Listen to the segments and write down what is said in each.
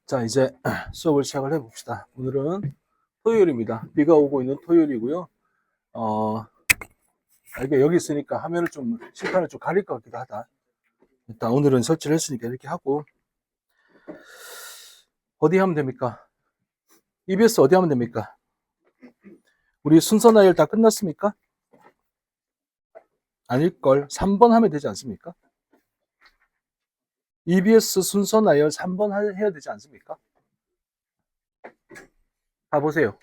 자, 이제 수업을 시작을 해봅시다. 오늘은 토요일입니다. 비가 오고 있는 토요일이고요. 이게 여기 있으니까 화면을 좀, 실판을 좀 가릴 것 같기도 하다. 일단 오늘은 설치를 했으니까 이렇게 하고, 어디 하면 됩니까? EBS 어디 하면 됩니까? 우리 순서 나열 다 끝났습니까? 아닐걸. 3번 하면 되지 않습니까? EBS 순서 나열 3번 해야 되지 않습니까? 가보세요.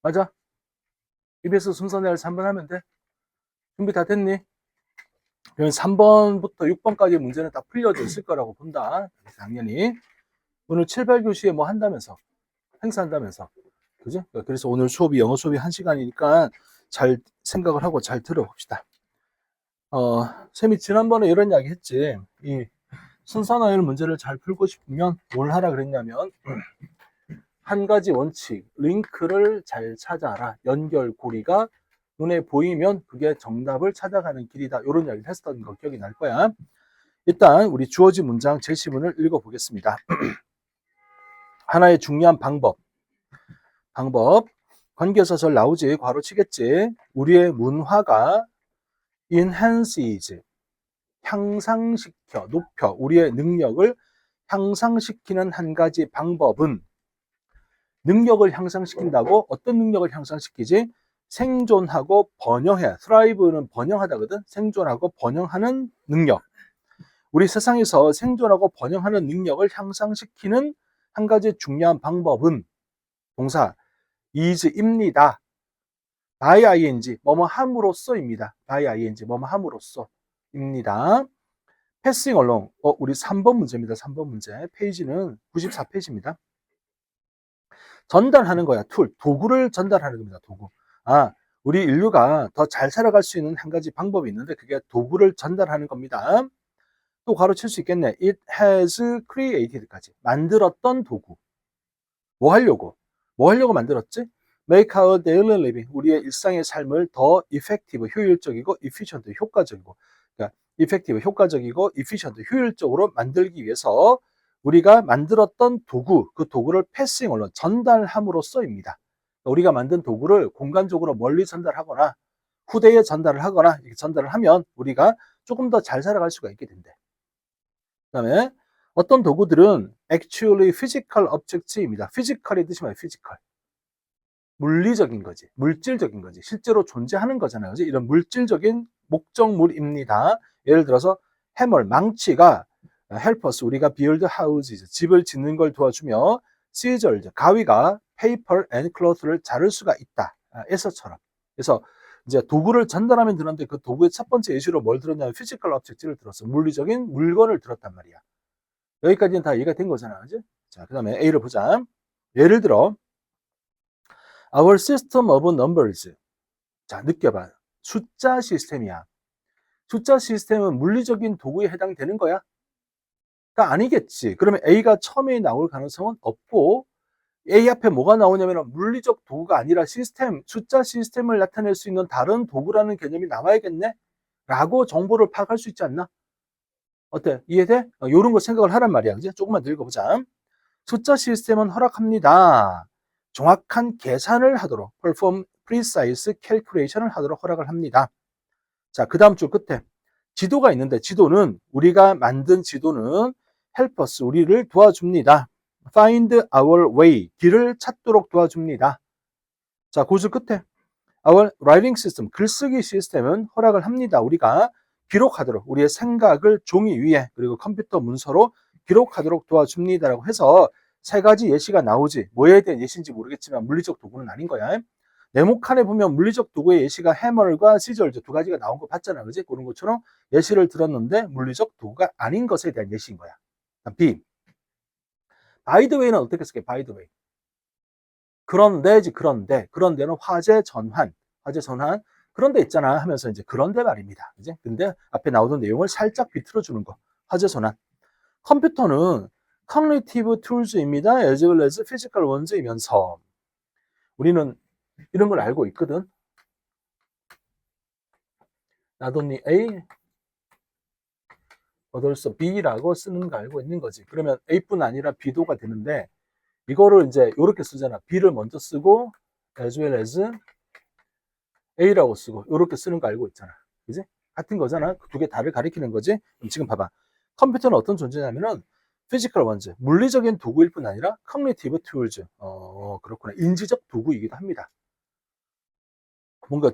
맞아? EBS 순서 나열 3번 하면 돼? 준비 다 됐니? 그러면 3번부터 6번까지 문제는 다 풀려져 있을 거라고 본다. 당연히. 오늘 7, 8교시에 뭐 한다면서. 행사한다면서. 그죠? 그래서 오늘 수업이 영어 수업이 1시간이니까 잘 생각을 하고 잘 들어봅시다. 쌤이 지난번에 이런 이야기 했지. 이 순서나열 문제를 잘 풀고 싶으면 뭘 하라 그랬냐면, 한 가지 원칙, 링크를 잘 찾아라. 연결고리가 눈에 보이면 그게 정답을 찾아가는 길이다. 이런 이야기를 했었던 거 기억이 날 거야. 일단 우리 주어진 문장 제시문을 읽어보겠습니다. 하나의 중요한 방법. 관계사설 나오지, 괄호 치겠지. 우리의 문화가 enhances, 향상시켜, 높여, 우리의 능력을 향상시키는 한 가지 방법은, 능력을 향상시킨다고 어떤 능력을 향상시키지? 생존하고 번영해. thrive는 번영하다거든. 생존하고 번영하는 능력. 우리 세상에서 생존하고 번영하는 능력을 향상시키는 한 가지 중요한 방법은 동사 is입니다. by ing, 뭐뭐 함으로써입니다. by ing, 뭐뭐 함으로써입니다. passing along, 우리 3번 문제입니다. 3번 문제. 페이지는 94페이지입니다. 전달하는 거야. 도구를 전달하는 겁니다. 도구. 우리 인류가 더 잘 살아갈 수 있는 한 가지 방법이 있는데 그게 도구를 전달하는 겁니다. 또 가로칠 수 있겠네. It has created까지. 만들었던 도구. 뭐 하려고 만들었지? Make our daily living, 우리의 일상의 삶을 더 effective, 효율적이고 efficient, 효과적이고, 그러니까 effective, 효과적이고 efficient, 효율적으로 만들기 위해서 우리가 만들었던 도구, 그 도구를 패싱으로 전달함으로써입니다. 우리가 만든 도구를 공간적으로 멀리 전달하거나 후대에 전달을 하거나 이렇게 전달을 하면 우리가 조금 더 잘 살아갈 수가 있게 된대. 그 다음에 어떤 도구들은 actually physical objects입니다. physical의 뜻이 뭐예요? physical. 물리적인 거지. 물질적인 거지. 실제로 존재하는 거잖아요. 그지? 이런 물질적인 목적물입니다. 예를 들어서 해멀, 망치가 help us, 우리가 build houses, 집을 짓는 걸 도와주며 scissors, 가위가 paper and cloth를 자를 수가 있다. 에서처럼. 그래서 이제 도구를 전달하면 되는데 그 도구의 첫 번째 예시로 뭘 들었냐면 physical object를 들었어. 물리적인 물건을 들었단 말이야. 여기까지는 다 이해가 된 거잖아. 그지? 자, 그 다음에 A를 보자. 예를 들어 Our system of numbers. 자, 느껴봐. 숫자 시스템이야. 숫자 시스템은 물리적인 도구에 해당되는 거야? 그러니까 아니겠지. 그러면 A가 처음에 나올 가능성은 없고 A 앞에 뭐가 나오냐면 물리적 도구가 아니라 시스템, 숫자 시스템을 나타낼 수 있는 다른 도구라는 개념이 나와야겠네? 라고 정보를 파악할 수 있지 않나? 어때? 이해돼? 이런 거 생각을 하란 말이야. 그지? 조금만 더 읽어보자. 숫자 시스템은 허락합니다. 정확한 계산을 하도록 perform precise calculation을 하도록 허락을 합니다. 자, 그 다음 줄 끝에 지도가 있는데 지도는 우리가 만든 지도는 help us, 우리를 도와줍니다. find our way, 길을 찾도록 도와줍니다. 자, 그 줄 끝에 our writing system, 글쓰기 시스템은 허락을 합니다. 우리가 기록하도록 우리의 생각을 종이 위에 그리고 컴퓨터 문서로 기록하도록 도와줍니다라고 해서 세 가지 예시가 나오지. 뭐에 대한 예시인지 모르겠지만 물리적 도구는 아닌 거야. 네모칸에 보면 물리적 도구의 예시가 해머과 시절즈 두 가지가 나온 거 봤잖아. 그지? 그런 것처럼 예시를 들었는데 물리적 도구가 아닌 것에 대한 예시인 거야. B. by the way는 어떻게 쓸게? by the way. 그런데지, 그런데는 화재 전환. 그런데 있잖아 하면서 이제 그런데 말입니다. 그지? 근데 앞에 나오던 내용을 살짝 비틀어 주는 거. 화재 전환. 컴퓨터는 cognitive tools입니다. as well as physical ones이면서 우리는 이런 걸 알고 있거든. 나돈니 A 얻을수 B라고 쓰는 거 알고 있는 거지. 그러면 A뿐 아니라 B도가 되는데 이거를 이제 이렇게 쓰잖아. B를 먼저 쓰고 as well as A라고 쓰고 이렇게 쓰는 거 알고 있잖아. 그지? 같은 거잖아. 두 개 다를 가리키는 거지. 그럼 지금 봐봐. 컴퓨터는 어떤 존재냐면은 physical ones, 물리적인 도구일 뿐 아니라 cognitive tools. 그렇구나. 인지적 도구이기도 합니다. 뭔가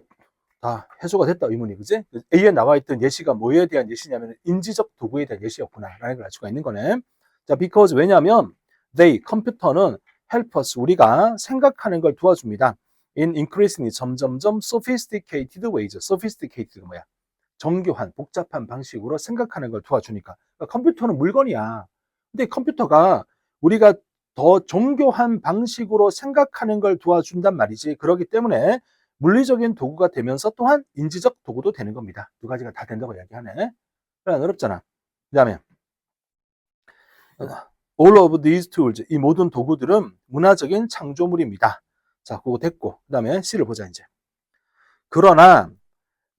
다 해소가 됐다 의문이, 그지? A에 나와 있던 예시가 뭐에 대한 예시냐면 인지적 도구에 대한 예시였구나 라는 걸 알 수가 있는 거네. 자, because 왜냐하면 they, 컴퓨터는 help us, 우리가 생각하는 걸 도와줍니다. in increasingly, 점점점 sophisticated ways. sophisticated가 뭐야? 정교한, 복잡한 방식으로 생각하는 걸 도와주니까. 그러니까 컴퓨터는 물건이야. 근데 컴퓨터가 우리가 더 정교한 방식으로 생각하는 걸 도와준단 말이지. 그렇기 때문에 물리적인 도구가 되면서 또한 인지적 도구도 되는 겁니다. 두 가지가 다 된다고 이야기하네. 그래, 어렵잖아. 그 다음에 all of these tools, 이 모든 도구들은 문화적인 창조물입니다. 자, 그거 됐고, 그 다음에 C를 보자 이제. 그러나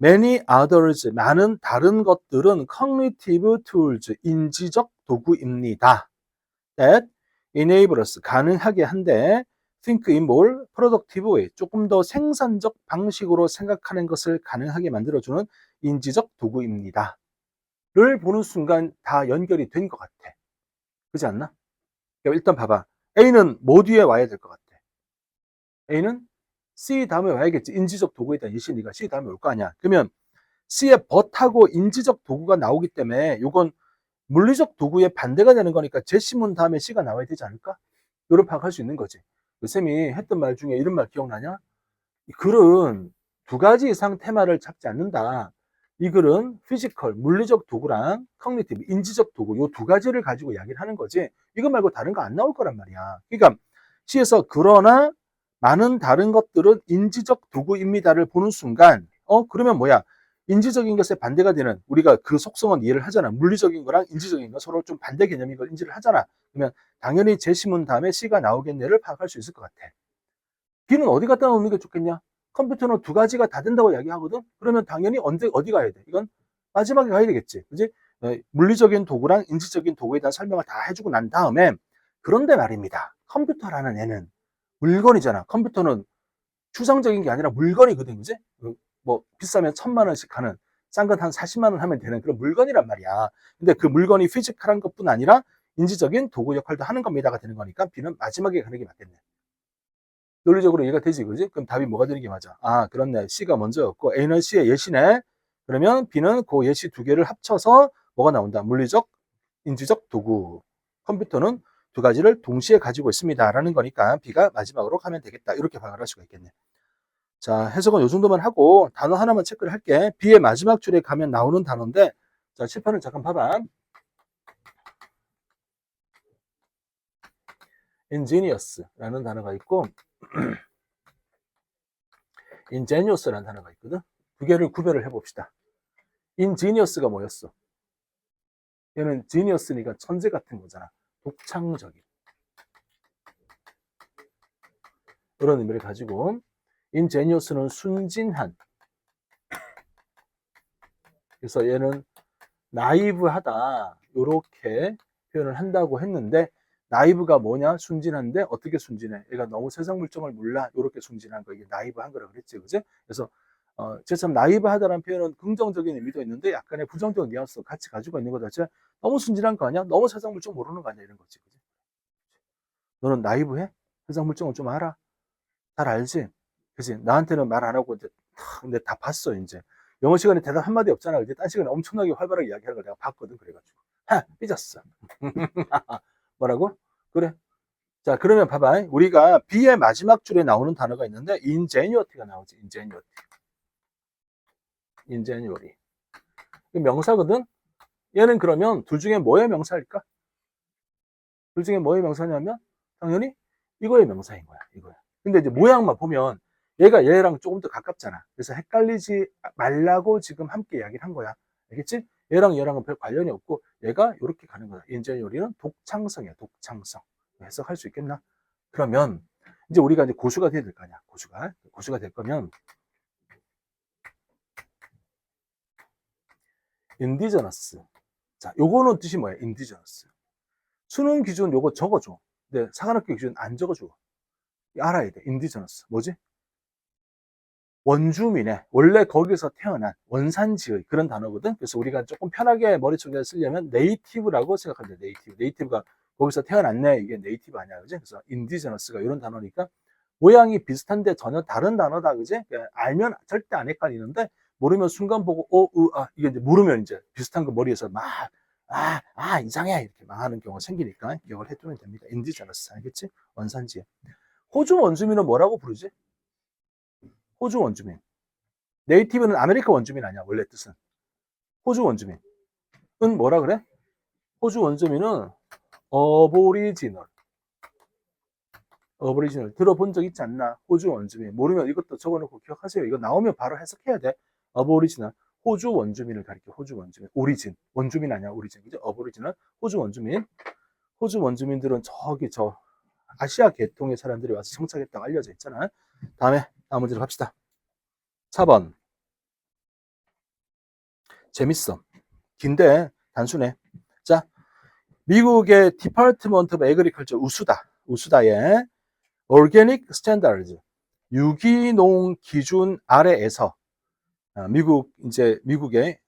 many others, 많은 다른 것들은 cognitive tools, 인지적 도구입니다. that enable us, 가능하게 한데 think in more productive way, 조금 더 생산적 방식으로 생각하는 것을 가능하게 만들어주는 인지적 도구입니다. 를 보는 순간 다 연결이 된 것 같아. 그렇지 않나? 일단 봐봐. A는 뭐 뒤에 와야 될 것 같아? A는 C 다음에 와야겠지. 인지적 도구에 대한 예시, 네가 C 다음에 올 거 아니야. 그러면 C에 but하고 인지적 도구가 나오기 때문에 이건 물리적 도구의 반대가 되는 거니까 제시문 다음에 C가 나와야 되지 않을까? 이런 파악할 수 있는 거지. 쌤이 했던 말 중에 이런 말 기억나냐? 이 글은 두 가지 이상 테마를 잡지 않는다. 이 글은 피지컬, 물리적 도구랑 커그니티브, 인지적 도구, 요 두 가지를 가지고 이야기를 하는 거지. 이거 말고 다른 거 안 나올 거란 말이야. 그러니까 C에서 그러나 많은 다른 것들은 인지적 도구입니다를 보는 순간, 그러면 뭐야? 인지적인 것에 반대가 되는, 우리가 그 속성은 이해를 하잖아. 물리적인 거랑 인지적인 거 서로 좀 반대 개념인 걸 인지를 하잖아. 그러면 당연히 제시문 다음에 C가 나오겠네를 파악할 수 있을 것 같아. B는 어디 갖다 놓는 게 좋겠냐? 컴퓨터는 두 가지가 다 된다고 이야기하거든? 그러면 당연히 어디 가야 돼? 이건 마지막에 가야 되겠지. 그지? 물리적인 도구랑 인지적인 도구에 대한 설명을 다 해주고 난 다음에, 그런데 말입니다. 컴퓨터라는 애는 물건이잖아. 컴퓨터는 추상적인 게 아니라 물건이거든. 그지? 뭐 비싸면 1,000만 원씩 하는, 싼 건 한 40만 원 하면 되는 그런 물건이란 말이야. 근데 그 물건이 피지컬한 것뿐 아니라 인지적인 도구 역할도 하는 겁니다가 되는 거니까 B는 마지막에 가는 게 맞겠네. 논리적으로 이해가 되지, 그지? 그럼 답이 뭐가 되는 게 맞아? 아, 그렇네. C가 먼저였고 A는 C의 예시네. 그러면 B는 그 예시 두 개를 합쳐서 뭐가 나온다? 물리적, 인지적 도구. 컴퓨터는 두 가지를 동시에 가지고 있습니다. 라는 거니까 B가 마지막으로 가면 되겠다. 이렇게 파악을 할 수가 있겠네. 자, 해석은 요 정도만 하고 단어 하나만 체크를 할게. B의 마지막 줄에 가면 나오는 단어인데, 자, 칠판을 잠깐 봐봐. ingenious 라는 단어가 있고 ingenious라는 단어가 있거든. 두 개를 구별을 해봅시다. ingenious가 뭐였어? 얘는 genius니까 천재 같은 거잖아. 독창적인. 그런 의미를 가지고 ingenious는 순진한. 그래서 얘는 나이브하다 이렇게 표현을 한다고 했는데, 나이브가 뭐냐? 순진한데 어떻게 순진해? 얘가 너무 세상 물정을 몰라. 이렇게 순진한 거, 이게 나이브한 거라 그랬지, 그지? 그래서 참 나이브하다라는 표현은 긍정적인 의미도 있는데 약간의 부정적 뉘앙스 같이 가지고 있는 거 자체. 너무 순진한 거 아니야? 너무 세상 물정 모르는 거 아니야? 이런 거지, 그지? 너는 나이브해? 세상 물정을 좀 알아? 잘 알지? 그지? 나한테는 말 안 하고 이제 근데 다 봤어 이제. 영어 시간에 대답 한마디 없잖아. 이제 딴 시간에 엄청나게 활발하게 이야기하는 걸 내가 봤거든. 그래가지고 삐졌어. 뭐라고? 그래. 자, 그러면 봐봐. 우리가 B의 마지막 줄에 나오는 단어가 있는데 ingenuity가 나오지. ingenuity. 명사거든. 얘는 그러면 둘 중에 뭐의 명사일까? 둘 중에 뭐의 명사냐면 당연히 이거의 명사인 거야. 이거야. 근데 이제 모양만 보면 얘가 얘랑 조금 더 가깝잖아. 그래서 헷갈리지 말라고 지금 함께 이야기를 한 거야. 알겠지? 얘랑 얘랑은 별 관련이 없고 얘가 이렇게 가는 거야. 인재요리는 독창성이야. 독창성. 해석할 수 있겠나? 그러면 이제 우리가 이제 고수가 돼야 될 거 아니야. 고수가 될 거면 인디저너스. 자, 요거는 뜻이 뭐예요? indigenous. 수능 기준 요거 적어줘. 근데 사관학교 기준 안 적어줘. 알아야 돼. indigenous. 뭐지? 원주민의, 원래 거기서 태어난 원산지의 그런 단어거든. 그래서 우리가 조금 편하게 머릿속에 쓰려면 네이티브라고 생각하면 돼. 네이티브. 네이티브가 거기서 태어났네. 이게 네이티브 아니야. 그지? 그래서 인디저너스가 이런 단어니까 모양이 비슷한데 전혀 다른 단어다. 그지? 알면 절대 안 헷갈리는데 모르면 순간 보고 이게 이제 모르면 이제 비슷한 거 머리에서 막 이상해 이렇게 망하는 경우가 생기니까 기억을 해두면 됩니다. 인디저너스. 알겠지? 원산지. 호주 원주민은 뭐라고 부르지? 호주 원주민. 네이티브는 아메리카 원주민 아니야, 원래 뜻은. 호주 원주민은 뭐라 그래? 호주 원주민은 어보리지널. 어보리지널. 들어본 적 있지 않나? 호주 원주민. 모르면 이것도 적어놓고 기억하세요. 이거 나오면 바로 해석해야 돼. 어보리지널. 호주 원주민을 가리켜. 호주 원주민. 오리진. 원주민 아니야, 오리진. 그죠? 어보리지널. 호주 원주민. 호주 원주민들은 저기 저 아시아 계통의 사람들이 와서 정착했다고 알려져 있잖아. 다음 문제로 갑시다. 4번. 재밌어. 긴데 단순해. 자, 미국의 디파트먼트 오브 에그리컬처 우수다의 Organic Standards 유기농 기준 아래에서 미국의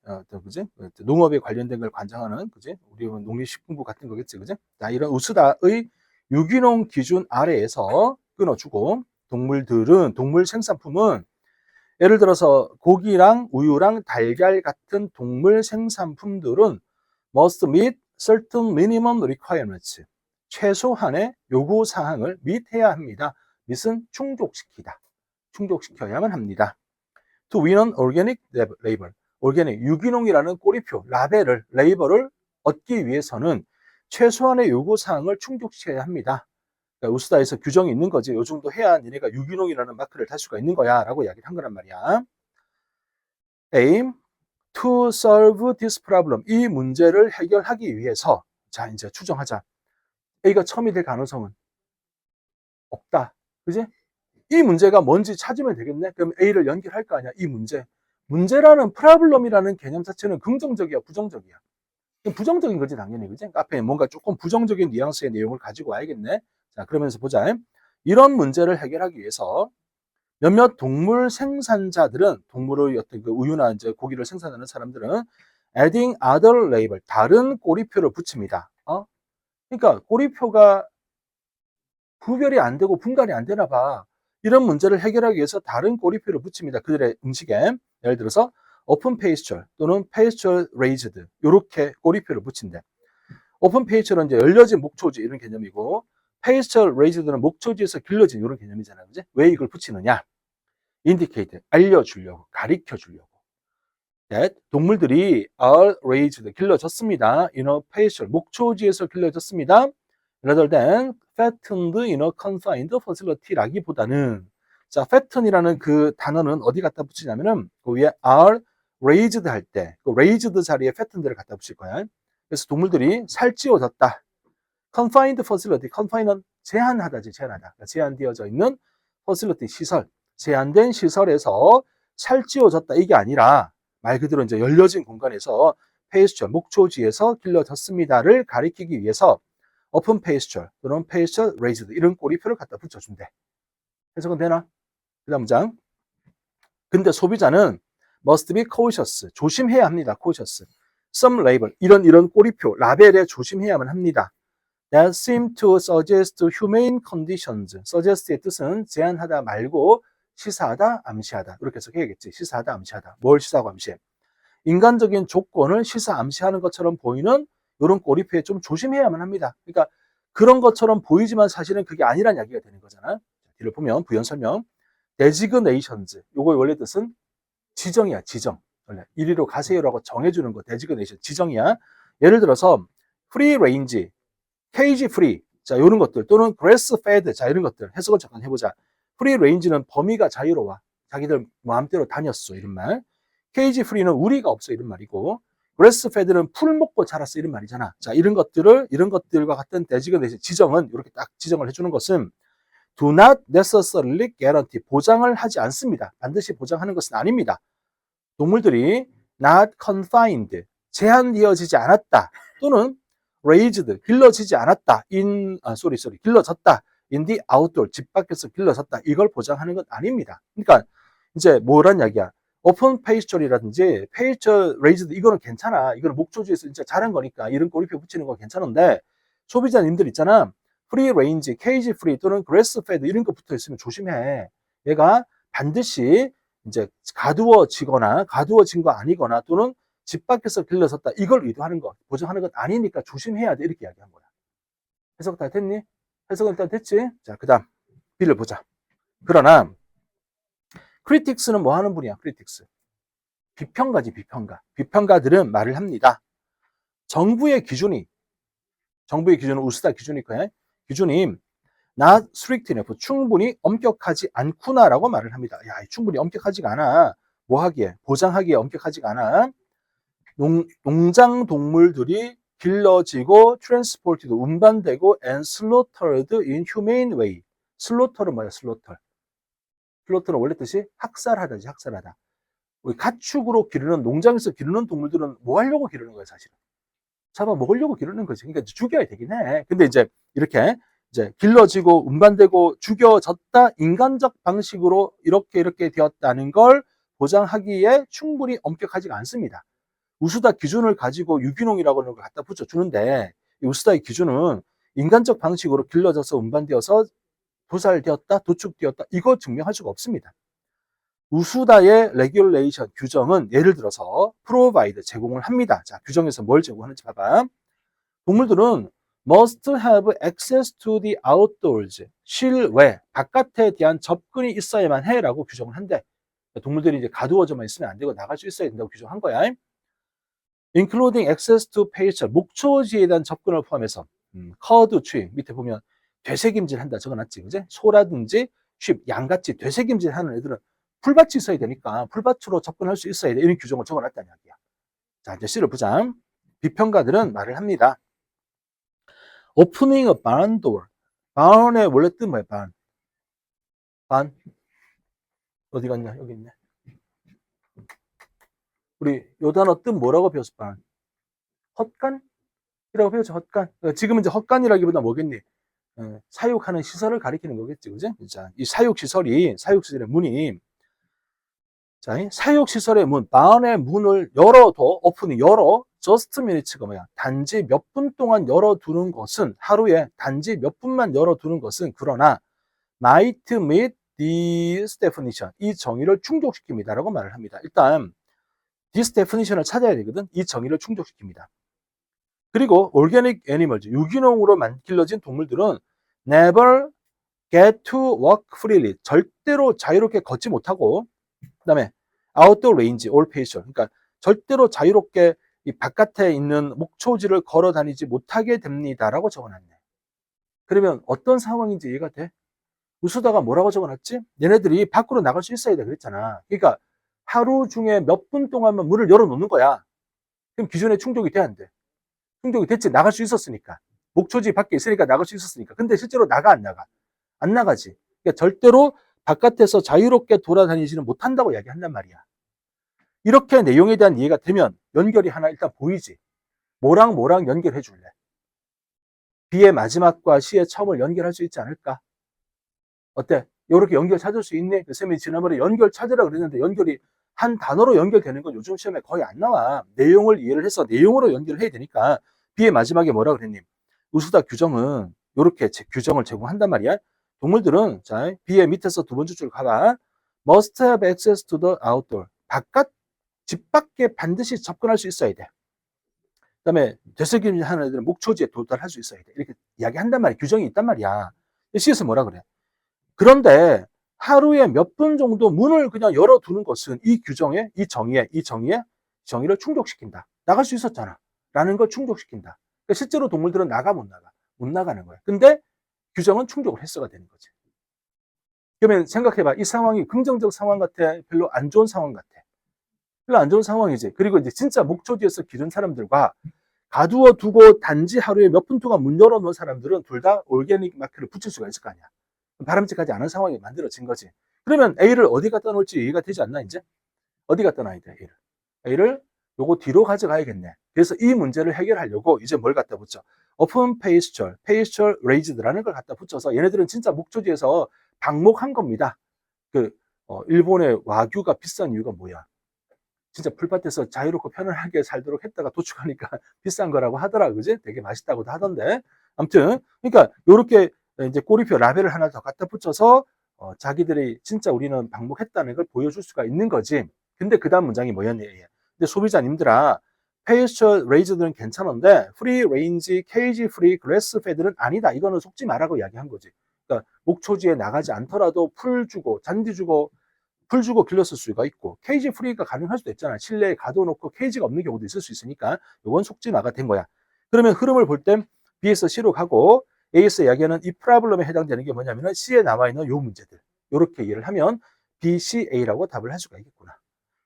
그지? 농업에 관련된 걸 관장하는 그지? 우리 농림식품부 같은 거겠지, 그지? 자, 이런 우수다의 유기농 기준 아래에서 끊어주고 동물 생산품은 예를 들어서 고기랑 우유랑 달걀 같은 동물 생산품들은 must meet certain minimum requirements. 최소한의 요구 사항을 meet해야 합니다. meet은 충족시켜야만 합니다. To win an organic label. organic 유기농이라는 꼬리표, 레이버를 얻기 위해서는 최소한의 요구 사항을 충족시켜야 합니다. 그러니까 우스다에서 규정이 있는 거지. 요 정도 해야 니네가 유기농이라는 마크를 달 수가 있는 거야 라고 이야기를 한 거란 말이야. aim to solve this problem. 이 문제를 해결하기 위해서 자 이제 추정하자. A가 처음이 될 가능성은 없다. 그지? 이 문제가 뭔지 찾으면 되겠네. 그럼 A를 연결할 거 아니야. 이 문제라는 프로블럼이라는 개념 자체는 긍정적이야, 부정적이야? 부정적인 거지 당연히. 그지? 앞에 뭔가 조금 부정적인 뉘앙스의 내용을 가지고 와야겠네. 자, 그러면서 보자. 이런 문제를 해결하기 위해서 몇몇 동물 생산자들은 동물의 어떤 그 우유나 이제 고기를 생산하는 사람들은 adding other label 다른 꼬리표를 붙입니다. 그러니까 꼬리표가 구별이 안 되고 분간이 안 되나 봐. 이런 문제를 해결하기 위해서 다른 꼬리표를 붙입니다. 그들의 음식에 예를 들어서 open pasture 또는 pasture raised 이렇게 꼬리표를 붙인대. open pasture는 이제 열려진 목초지 이런 개념이고 pasture raised는 목초지에서 길러진 이런 개념이잖아요. 그지? 왜 이걸 붙이느냐? indicate 알려주려고 가리켜주려고. that 동물들이 are raised 길러졌습니다. in a pasture 목초지에서 길러졌습니다. rather than fattened in a confined facility라기보다는 자 fatten이라는 그 단어는 어디 갖다 붙이냐면은 그 위에 are raised 할 때 그 raised 자리에 fattened를 갖다 붙일 거야. 그래서 동물들이 살찌워졌다. confined facility, confine은 제한하다지 제한하다. 제한되어져 있는 facility 시설, 제한된 시설에서 살찌워졌다 이게 아니라 말 그대로 이제 열려진 공간에서 페이스처 목초지에서 길러졌습니다를 가리키기 위해서 open pasture 또는 pasture raised 이런 꼬리표를 갖다 붙여준대. 해석은 되나? 그다음 문장. 근데 소비자는 must be cautious 조심해야 합니다. cautious. some label 이런 꼬리표 라벨에 조심해야만 합니다. that seem to suggest humane conditions. suggest의 뜻은 제한하다 말고 시사하다, 암시하다. 이렇게 해석해야겠지. 시사하다, 암시하다. 뭘 시사하고 암시해? 인간적인 조건을 시사, 암시하는 것처럼 보이는 이런 꼬리표에 좀 조심해야만 합니다. 그러니까 그런 것처럼 보이지만 사실은 그게 아니란 이야기가 되는 거잖아. 뒤를 보면 부연 설명. designations. 요거 원래 뜻은 지정이야, 지정. 원래 이리로 가세요라고 정해주는 거, designation. 지정이야. 예를 들어서 free range, cage free. 자, 이런 것들 또는 grass fed. 자, 이런 것들 해석을 잠깐 해보자. free range는 범위가 자유로워. 자기들 마음대로 다녔어. 이런 말. 케이지 프리는 우리가 없어 이런 말이고 그래스 페드는 풀 먹고 자랐어 이런 말이잖아. 자, 이런 것들과 같은 데지그네이션 지정은 이렇게 딱 지정을 해주는 것은 do not necessarily guarantee 보장을 하지 않습니다. 반드시 보장하는 것은 아닙니다. 동물들이 not confined 제한되어지지 않았다. 또는 raised, 길러지지 않았다. 길러졌다. in the outdoor, 집 밖에서 길러졌다. 이걸 보장하는 건 아닙니다. 그러니까 이제 뭐란 이야기야. 오픈 페이스처리라든지 페이스처 레이즈드 이거는 괜찮아. 이거는 목초지에서 진짜 잘한 거니까 이런 꼬리표 붙이는 건 괜찮은데 소비자님들 있잖아. 프리 레인지, 케이지 프리 또는 그래스 페드 이런 거 붙어 있으면 조심해. 얘가 반드시 이제 가두어진 거 아니거나 또는 집 밖에서 길러졌다. 이걸 의도하는 거, 보장하는 건 아니니까 조심해야 돼. 이렇게 이야기한 거야. 해석 다 됐니? 해석은 일단 됐지? 자, 그 다음 B를 보자. 그러나 크리틱스는 뭐 하는 분이야? 크리틱스. 비평가지, 비평가. 비평가들은 말을 합니다. 정부의 기준은 우스다 기준일 거야. 기준이 not strict enough, 충분히 엄격하지 않구나라고 말을 합니다. 야, 충분히 엄격하지가 않아. 뭐 하기에? 보장하기에 엄격하지가 않아. 농장 동물들이 길러지고 transported, 운반되고 and slaughtered in humane way. 슬로터는 뭐야? 슬로터는 원래 뜻이 학살하다지, 학살하다. 우리 가축으로 기르는, 농장에서 기르는 동물들은 뭐 하려고 기르는 거야, 사실은? 잡아 먹으려고 기르는 거지. 그러니까 죽여야 되긴 해. 근데 이제 이렇게 이제 길러지고 운반되고 죽여졌다, 인간적 방식으로 이렇게 되었다는 걸 보장하기에 충분히 엄격하지가 않습니다. 우수다 기준을 가지고 유기농이라고 하는 걸 갖다 붙여주는데, 이 우수다의 기준은 인간적 방식으로 길러져서 운반되어서 도살되었다, 도축되었다, 이거 증명할 수가 없습니다. 우수다의 레귤레이션, 규정은 예를 들어서 provide, 제공을 합니다. 자, 규정에서 뭘 제공하는지 봐봐. 동물들은 must have access to the outdoors, 실외, 바깥에 대한 접근이 있어야만 해라고 규정을 한대. 동물들이 이제 가두어져만 있으면 안 되고 나갈 수 있어야 된다고 규정한 거야. including access to pasture, 목초지에 대한 접근을 포함해서 커드 트리, 밑에 보면 되새김질 한다 적어놨지, 그제? 소라든지 쉽, 양같이 되새김질 하는 애들은 풀밭이 있어야 되니까 풀밭으로 접근할 수 있어야 돼. 이런 규정을 적어놨다는 이야기야. 자, 이제 C를 보자. 비평가들은 말을 합니다. Opening a barn door. barn의 원래 뜻 뭐야? barn. 어디 갔냐? 여기 있네. 우리 요 단어 뜻 뭐라고 배웠어? barn. 헛간이라고 배웠죠. 헛간. 지금은 이제 헛간이라기보다 뭐겠니? 사육하는 시설을 가리키는 거겠지, 그지? 자, 이 사육시설의 문이, 자, 사육시설의 문, barn의 문을 열어도, 오픈이 열어, just minutes가 뭐야? 단지 몇 분 동안 열어두는 것은, 하루에 단지 몇 분만 열어두는 것은, 그러나, might meet this definition, 이 정의를 충족시킵니다. 라고 말을 합니다. 일단, this definition을 찾아야 되거든? 이 정의를 충족시킵니다. 그리고 organic animals, 유기농으로 길러진 동물들은 never get to walk freely, 절대로 자유롭게 걷지 못하고, 그 다음에 outdoor range or pasture, 그러니까 절대로 자유롭게 이 바깥에 있는 목초지를 걸어 다니지 못하게 됩니다라고 적어놨네. 그러면 어떤 상황인지 이해가 돼? 우수다가 뭐라고 적어놨지? 얘네들이 밖으로 나갈 수 있어야 돼 그랬잖아. 그러니까 하루 중에 몇 분 동안만 문을 열어놓는 거야. 그럼 기존에 충족이 돼, 안 돼? 충족이 됐지. 나갈 수 있었으니까. 목초지 밖에 있으니까 나갈 수 있었으니까. 근데 실제로 안 나가? 안 나가지. 그러니까 절대로 바깥에서 자유롭게 돌아다니지는 못한다고 이야기한단 말이야. 이렇게 내용에 대한 이해가 되면 연결이 하나 일단 보이지. 뭐랑 연결해 줄래? B의 마지막과 C의 처음을 연결할 수 있지 않을까? 어때? 이렇게 연결 찾을 수 있네? 쌤이 지난번에 연결 찾으라 그랬는데 연결이 한 단어로 연결되는 건 요즘 시험에 거의 안 나와. 내용을 이해를 해서 내용으로 연결을 해야 되니까. B의 마지막에 뭐라 그랬니? 우수다 규정은 이렇게 규정을 제공한단 말이야. 동물들은, 자, B의 밑에서 두 번째 줄 가봐. must have access to the outdoor. 집 밖에 반드시 접근할 수 있어야 돼. 그 다음에 되새김질 하는 애들은 목초지에 도달할 수 있어야 돼. 이렇게 이야기한단 말이야. 규정이 있단 말이야. C에서 뭐라 그래? 그런데 하루에 몇 분 정도 문을 그냥 열어두는 것은 이 정의를 충족시킨다. 나갈 수 있었잖아. 라는 걸 충족시킨다. 그러니까 실제로 동물들은 못 나가는 거야. 근데 규정은 충족을 했어가 되는 거지. 그러면 생각해봐. 이 상황이 긍정적 상황 같아? 별로 안 좋은 상황 같아? 별로 안 좋은 상황이지. 그리고 이제 진짜 목초지에서 기른 사람들과 가두어 두고 단지 하루에 몇 분 동안 문 열어놓은 사람들은 둘 다 올게닉 마크를 붙일 수가 있을 거 아니야. 바람직하지 않은 상황이 만들어진 거지. 그러면 A를 어디 갖다 놓을지 이해가 되지 않나, 이제? 어디 갖다 놔야 돼, A를? 요거 뒤로 가져가야겠네. 그래서 이 문제를 해결하려고 이제 뭘 갖다 붙여? open pasture, pasture raised라는 걸 갖다 붙여서 얘네들은 진짜 목초지에서 방목한 겁니다. 일본의 와규가 비싼 이유가 뭐야? 진짜 풀밭에서 자유롭고 편안하게 살도록 했다가 도축하니까 비싼 거라고 하더라, 그지? 되게 맛있다고도 하던데. 아무튼, 그러니까 요렇게 이제 꼬리표 라벨을 하나 더 갖다 붙여서 자기들이 진짜 우리는 방목했다는 걸 보여줄 수가 있는 거지. 근데 그 다음 문장이 뭐였냐? 근데 소비자님들아, 페이스처 레이저들은 괜찮은데 프리 레인지, 케이지 프리, 그래스 페드는 아니다. 이거는 속지 말라고 이야기한 거지. 그러니까 목초지에 나가지 않더라도 풀 주고 잔디 주고 풀 주고 길렀을 수가 있고 케이지 프리가 가능할 수도 있잖아. 실내에 가둬놓고 케이지가 없는 경우도 있을 수 있으니까 이건 속지마가 된 거야. 그러면 흐름을 볼 땐 B에서 C로 가고 A에서 이야기하는 이 프로블럼에 해당되는 게 뭐냐면은 C에 나와 있는 요 문제들. 이렇게 이해를 하면 B, C, A라고 답을 할 수가 있겠구나.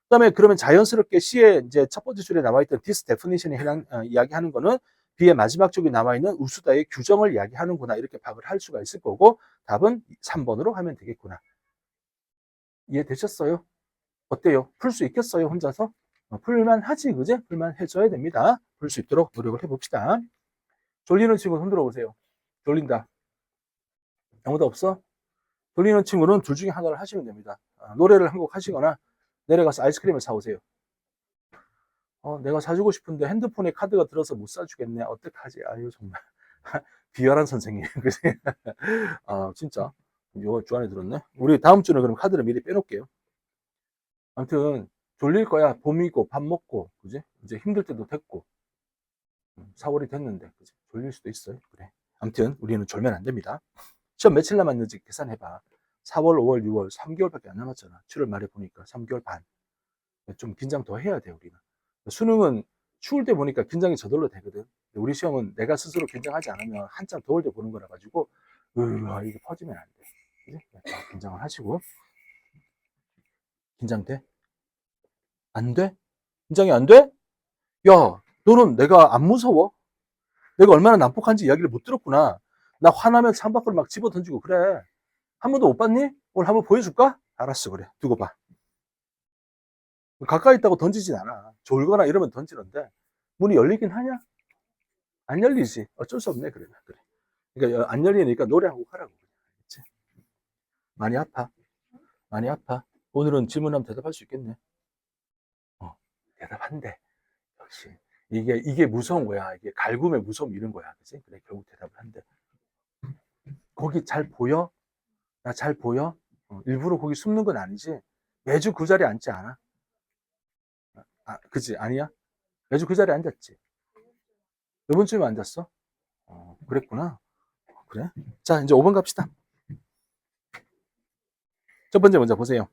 그다음에 그러면 자연스럽게 C의 이제 첫 번째 줄에 나와 있던 this definition에 해당 이야기하는 거는 B의 마지막 쪽에 나와 있는 우수다의 규정을 이야기하는구나. 이렇게 파악을 할 수가 있을 거고 답은 3번으로 하면 되겠구나. 이해되셨어요? 어때요? 풀 수 있겠어요? 혼자서? 풀만 하지, 그제? 풀만 해줘야 됩니다. 풀 수 있도록 노력을 해봅시다. 졸리는 친구 손 들어보세요. 졸린다. 아무도 없어? 졸리는 친구는 둘 중에 하나를 하시면 됩니다. 노래를 한 곡 하시거나 내려가서 아이스크림을 사오세요. 내가 사주고 싶은데 핸드폰에 카드가 들어서 못 사주겠네. 어떡하지? 아유, 정말. 비열한 선생님. 그지? 진짜. 요 주안에 들었네. 우리 다음 주는 그럼 카드를 미리 빼놓을게요. 아무튼 졸릴 거야. 봄이고 밥 먹고, 그지? 이제 힘들 때도 됐고, 4월이 됐는데, 그지? 졸릴 수도 있어요. 그래. 아무튼 우리는 졸면 안 됩니다. 시험 며칠 남았는지 계산해봐. 4월, 5월, 6월, 3개월밖에 안 남았잖아. 7월 말에 보니까 3개월 반. 좀 긴장 더 해야 돼, 우리는. 수능은 추울 때 보니까 긴장이 저절로 되거든. 우리 시험은 내가 스스로 긴장하지 않으면 한참 더울 때 보는 거라 가지고, 이게 퍼지면 안 돼. 그지? 긴장을 하시고. 긴장돼? 안 돼? 긴장이 안 돼? 야, 너는 내가 안 무서워? 내가 얼마나 난폭한지 이야기를 못 들었구나. 나 화나면 창밖으로 막 집어 던지고 그래. 한 번도 못 봤니? 오늘 한번 보여줄까? 알았어, 그래. 두고 봐. 가까이 있다고 던지진 않아. 졸거나 이러면 던지는데 문이 열리긴 하냐? 안 열리지. 어쩔 수 없네, 그래. 그래. 그러니까 안 열리니까 노래 한 곡 하라고. 그치? 많이 아파. 많이 아파. 오늘은 질문하면 대답할 수 있겠네. 대답한대. 역시. 이게 무서운 거야. 이게 갈굼의 무서움 이런 거야. 그치? 그래, 결국 대답을 한대. 거기 잘 보여? 나 잘 보여? 일부러 거기 숨는 건 아니지? 매주 그 자리에 앉지 않아? 그치? 아니야? 매주 그 자리에 앉았지? 이번 주에 앉았어? 그랬구나. 그래? 자, 이제 5번 갑시다. 첫 번째 먼저 보세요.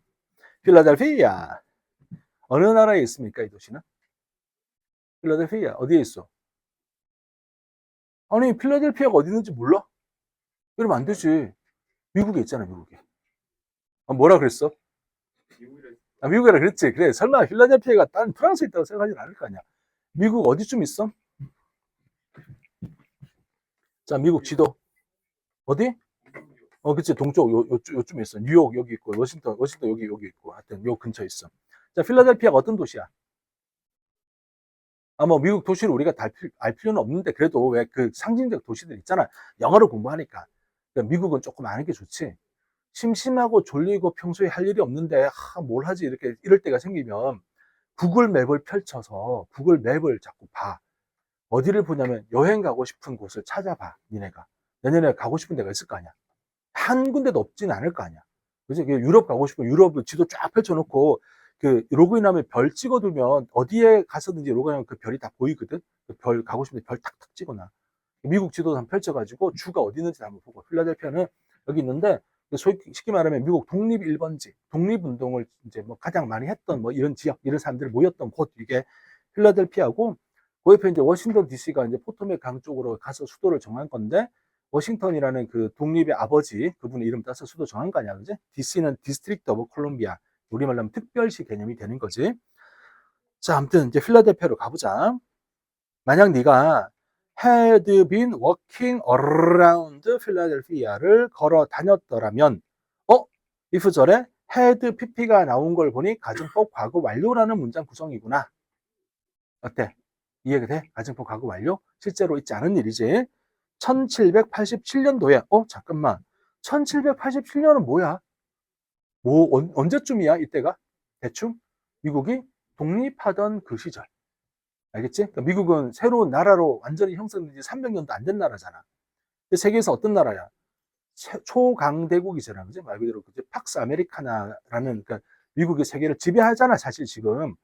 필라델피아. 어느 나라에 있습니까, 이 도시는? 필라델피아. 어디에 있어? 아니, 필라델피아가 어디 있는지 몰라? 이러면 안 되지. 미국에 있잖아, 미국에. 뭐라 그랬어? 미국이라 그랬지. 그래, 설마 필라델피아가 딴 프랑스에 있다고 생각하진 않을 거 아니야. 미국 어디쯤 있어? 자, 미국 지도. 어디? 그치. 동쪽, 요쯤에 있어. 뉴욕 여기 있고, 워싱턴 여기 있고. 하여튼, 요 근처에 있어. 자, 필라델피아가 어떤 도시야? 뭐, 미국 도시를 우리가 알 필요는 없는데, 그래도 왜 그 상징적 도시들 있잖아. 영어를 공부하니까. 그러니까 미국은 조금 아는 게 좋지. 심심하고 졸리고 평소에 할 일이 없는데, 뭘 하지? 이럴 때가 생기면, 구글 맵을 펼쳐서, 구글 맵을 자꾸 봐. 어디를 보냐면, 여행 가고 싶은 곳을 찾아봐, 니네가. 내년에 가고 싶은 데가 있을 거 아니야. 한 군데도 없진 않을 거 아니야. 그지? 유럽 가고 싶으면 유럽 지도 쫙 펼쳐놓고 로그인하면 별 찍어두면 어디에 가서든지 로그인하면 그 별이 다 보이거든. 그 별 가고 싶은데 별 탁탁 찍어놔. 미국 지도도 한번 펼쳐가지고 주가 어디 있는지 한번 보고 필라델피아는 여기 있는데 쉽게 말하면 미국 독립 1번지 독립운동을 이제 뭐 가장 많이 했던 뭐 이런 지역 이런 사람들이 모였던 곳 이게 필라델피아고 그 옆에 이제 워싱턴 DC가 이제 포토맥 강 쪽으로 가서 수도를 정한 건데 워싱턴이라는 그 독립의 아버지 그분의 이름 따서 수도 정한 거 아니야, 그지? DC는 디스트릭트 오브 콜롬비아 우리말로 하면 특별시 개념이 되는 거지. 자, 아무튼 이제 필라델피아로 가보자. 만약 네가 had been walking around 필라델피아를 걸어 다녔더라면 if 절에 had pp가 나온 걸 보니 가정법 과거 완료라는 문장 구성이구나. 어때? 이해가 돼? 가정법 과거 완료? 실제로 있지 않은 일이지. 1787년도에 잠깐만. 1787년은 뭐야? 언제쯤이야 이때가? 대충? 미국이 독립하던 그 시절. 알겠지? 그러니까 미국은 새로운 나라로 완전히 형성된 지 300년도 안 된 나라잖아. 근데 세계에서 어떤 나라야? 초강대국이잖아. 그지? 말 그대로 그지? 팍스 아메리카나라는, 그러니까 미국이 세계를 지배하잖아, 사실 지금.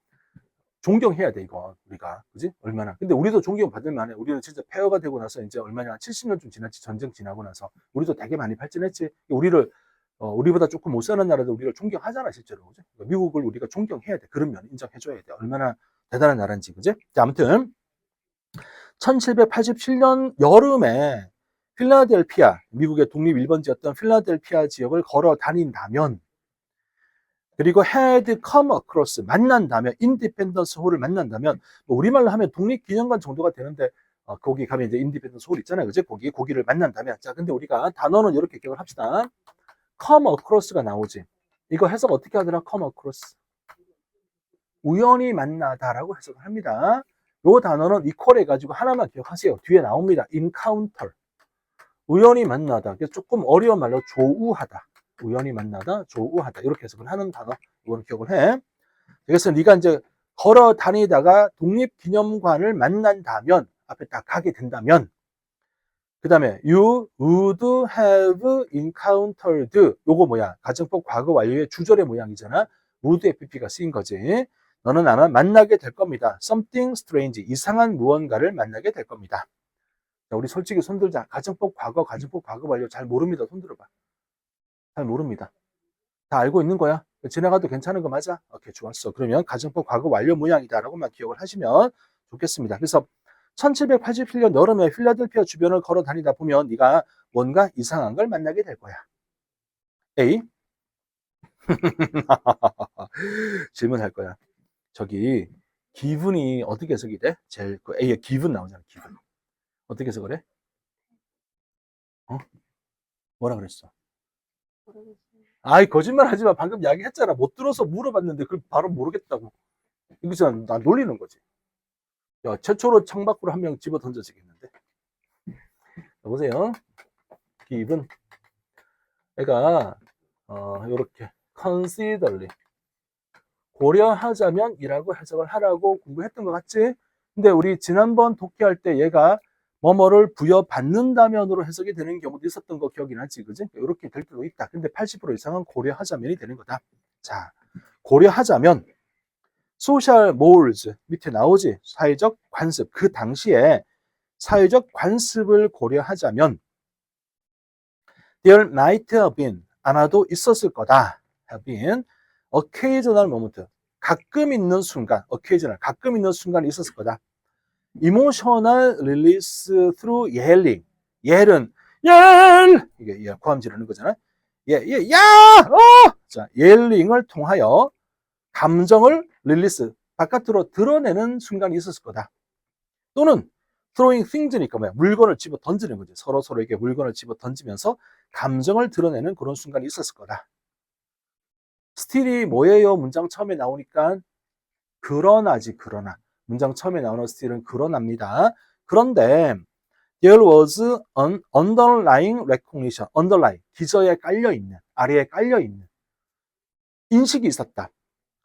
존경해야 돼, 이거, 우리가. 그지? 얼마나. 근데 우리도 존경받을 만해. 우리는 진짜 폐허가 되고 나서 이제 얼마냐, 70년쯤 지났지, 전쟁 지나고 나서. 우리도 되게 많이 발전했지. 우리보다 조금 못 사는 나라도 우리를 존경하잖아, 실제로. 그지? 그러니까 미국을 우리가 존경해야 돼. 그런 면 인정해줘야 돼. 얼마나 대단한 나라인지, 그지? 자, 아무튼, 1787년 여름에 필라델피아, 미국의 독립 1번지였던 필라델피아 지역을 걸어 다닌다면, 그리고 had come across, 만난다면, 인디펜던스 홀을 만난다면, 뭐 우리말로 하면 독립기념관 정도가 되는데, 거기 가면 이제 인디펜던스 홀 있잖아요. 그죠? 거기를 만난다면. 자, 근데 우리가 단어는 이렇게 기억을 합시다. come across가 나오지. 이거 해석 어떻게 하더라? come across. 우연히 만나다라고 해석을 합니다. 요 단어는 equal 해가지고 하나만 기억하세요. 뒤에 나옵니다. encounter. 우연히 만나다. 조금 어려운 말로 조우하다. 우연히 만나다, 조우하다. 이렇게 해석을 하는 단어. 이거는 기억을 해. 그래서 네가 이제 걸어 다니다가 독립기념관을 만난다면, 앞에 딱 가게 된다면, 그 다음에 you would have encountered. 요거 뭐야? 가정법 과거 완료의 주절의 모양이잖아. would FP가 쓰인 거지. 너는 아마 만나게 될 겁니다. something strange. 이상한 무언가를 만나게 될 겁니다. 자, 우리 솔직히 손들자. 가정법 과거 완료 잘 모릅니다. 손들어봐. 잘 모릅니다. 다 알고 있는 거야. 지나가도 괜찮은 거 맞아? 오케이, 좋았어. 그러면 가정법 과거 완료 모양이다라고만 기억을 하시면 좋겠습니다. 그래서 1787년 여름에 필라델피아 주변을 걸어 다니다 보면 네가 뭔가 이상한 걸 만나게 될 거야. A. 질문할 거야. 저기 기분이 어떻게 해석이 돼? 제일 그 A에 기분 나오잖아. 기분. 어떻게 해석을 해? 뭐라 그랬어? 아이, 거짓말 하지 마. 방금 이야기했잖아. 못 들어서 물어봤는데 그걸 바로 모르겠다고. 이거 나 놀리는 거지. 야, 최초로 창밖으로 한 명 집어 던져지겠는데. 보세요. 기분. 애가 요렇게 considerly, 고려하자면 이라고 해석을 하라고 공부했던 것 같지? 근데 우리 지난번 독해할 때 얘가 뭐뭐를 부여받는다면으로 해석이 되는 경우도 있었던 거 기억이 나지, 그지? 이렇게 될 때도 있다. 근데 80% 이상은 고려하자면이 되는 거다. 자, 고려하자면 social mores 밑에 나오지? 사회적 관습. 그 당시에 사회적 관습을 고려하자면 there might have been, 아마도 있었을 거다. have been occasional moment, 가끔 있는 순간, occasional, 가끔 있는 순간이 있었을 거다. emotional release through yelling. yell은 yell, 이게 고함 지르는 거잖아. 야, 자, yelling을 통하여 감정을 릴리스, 바깥으로 드러내는 순간이 있었을 거다. 또는 throwing things니까 뭐야? 물건을 집어 던지는 거지. 서로에게 물건을 집어 던지면서 감정을 드러내는 그런 순간이 있었을 거다. 스틸이 뭐예요? 문장 처음에 나오니까 그러나지, 그러나. 문장 처음에 나오는 스틸은 그러나입니다. 그런데 there was an underlying recognition. underline, 기저에 깔려있는, 아래에 깔려있는 인식이 있었다.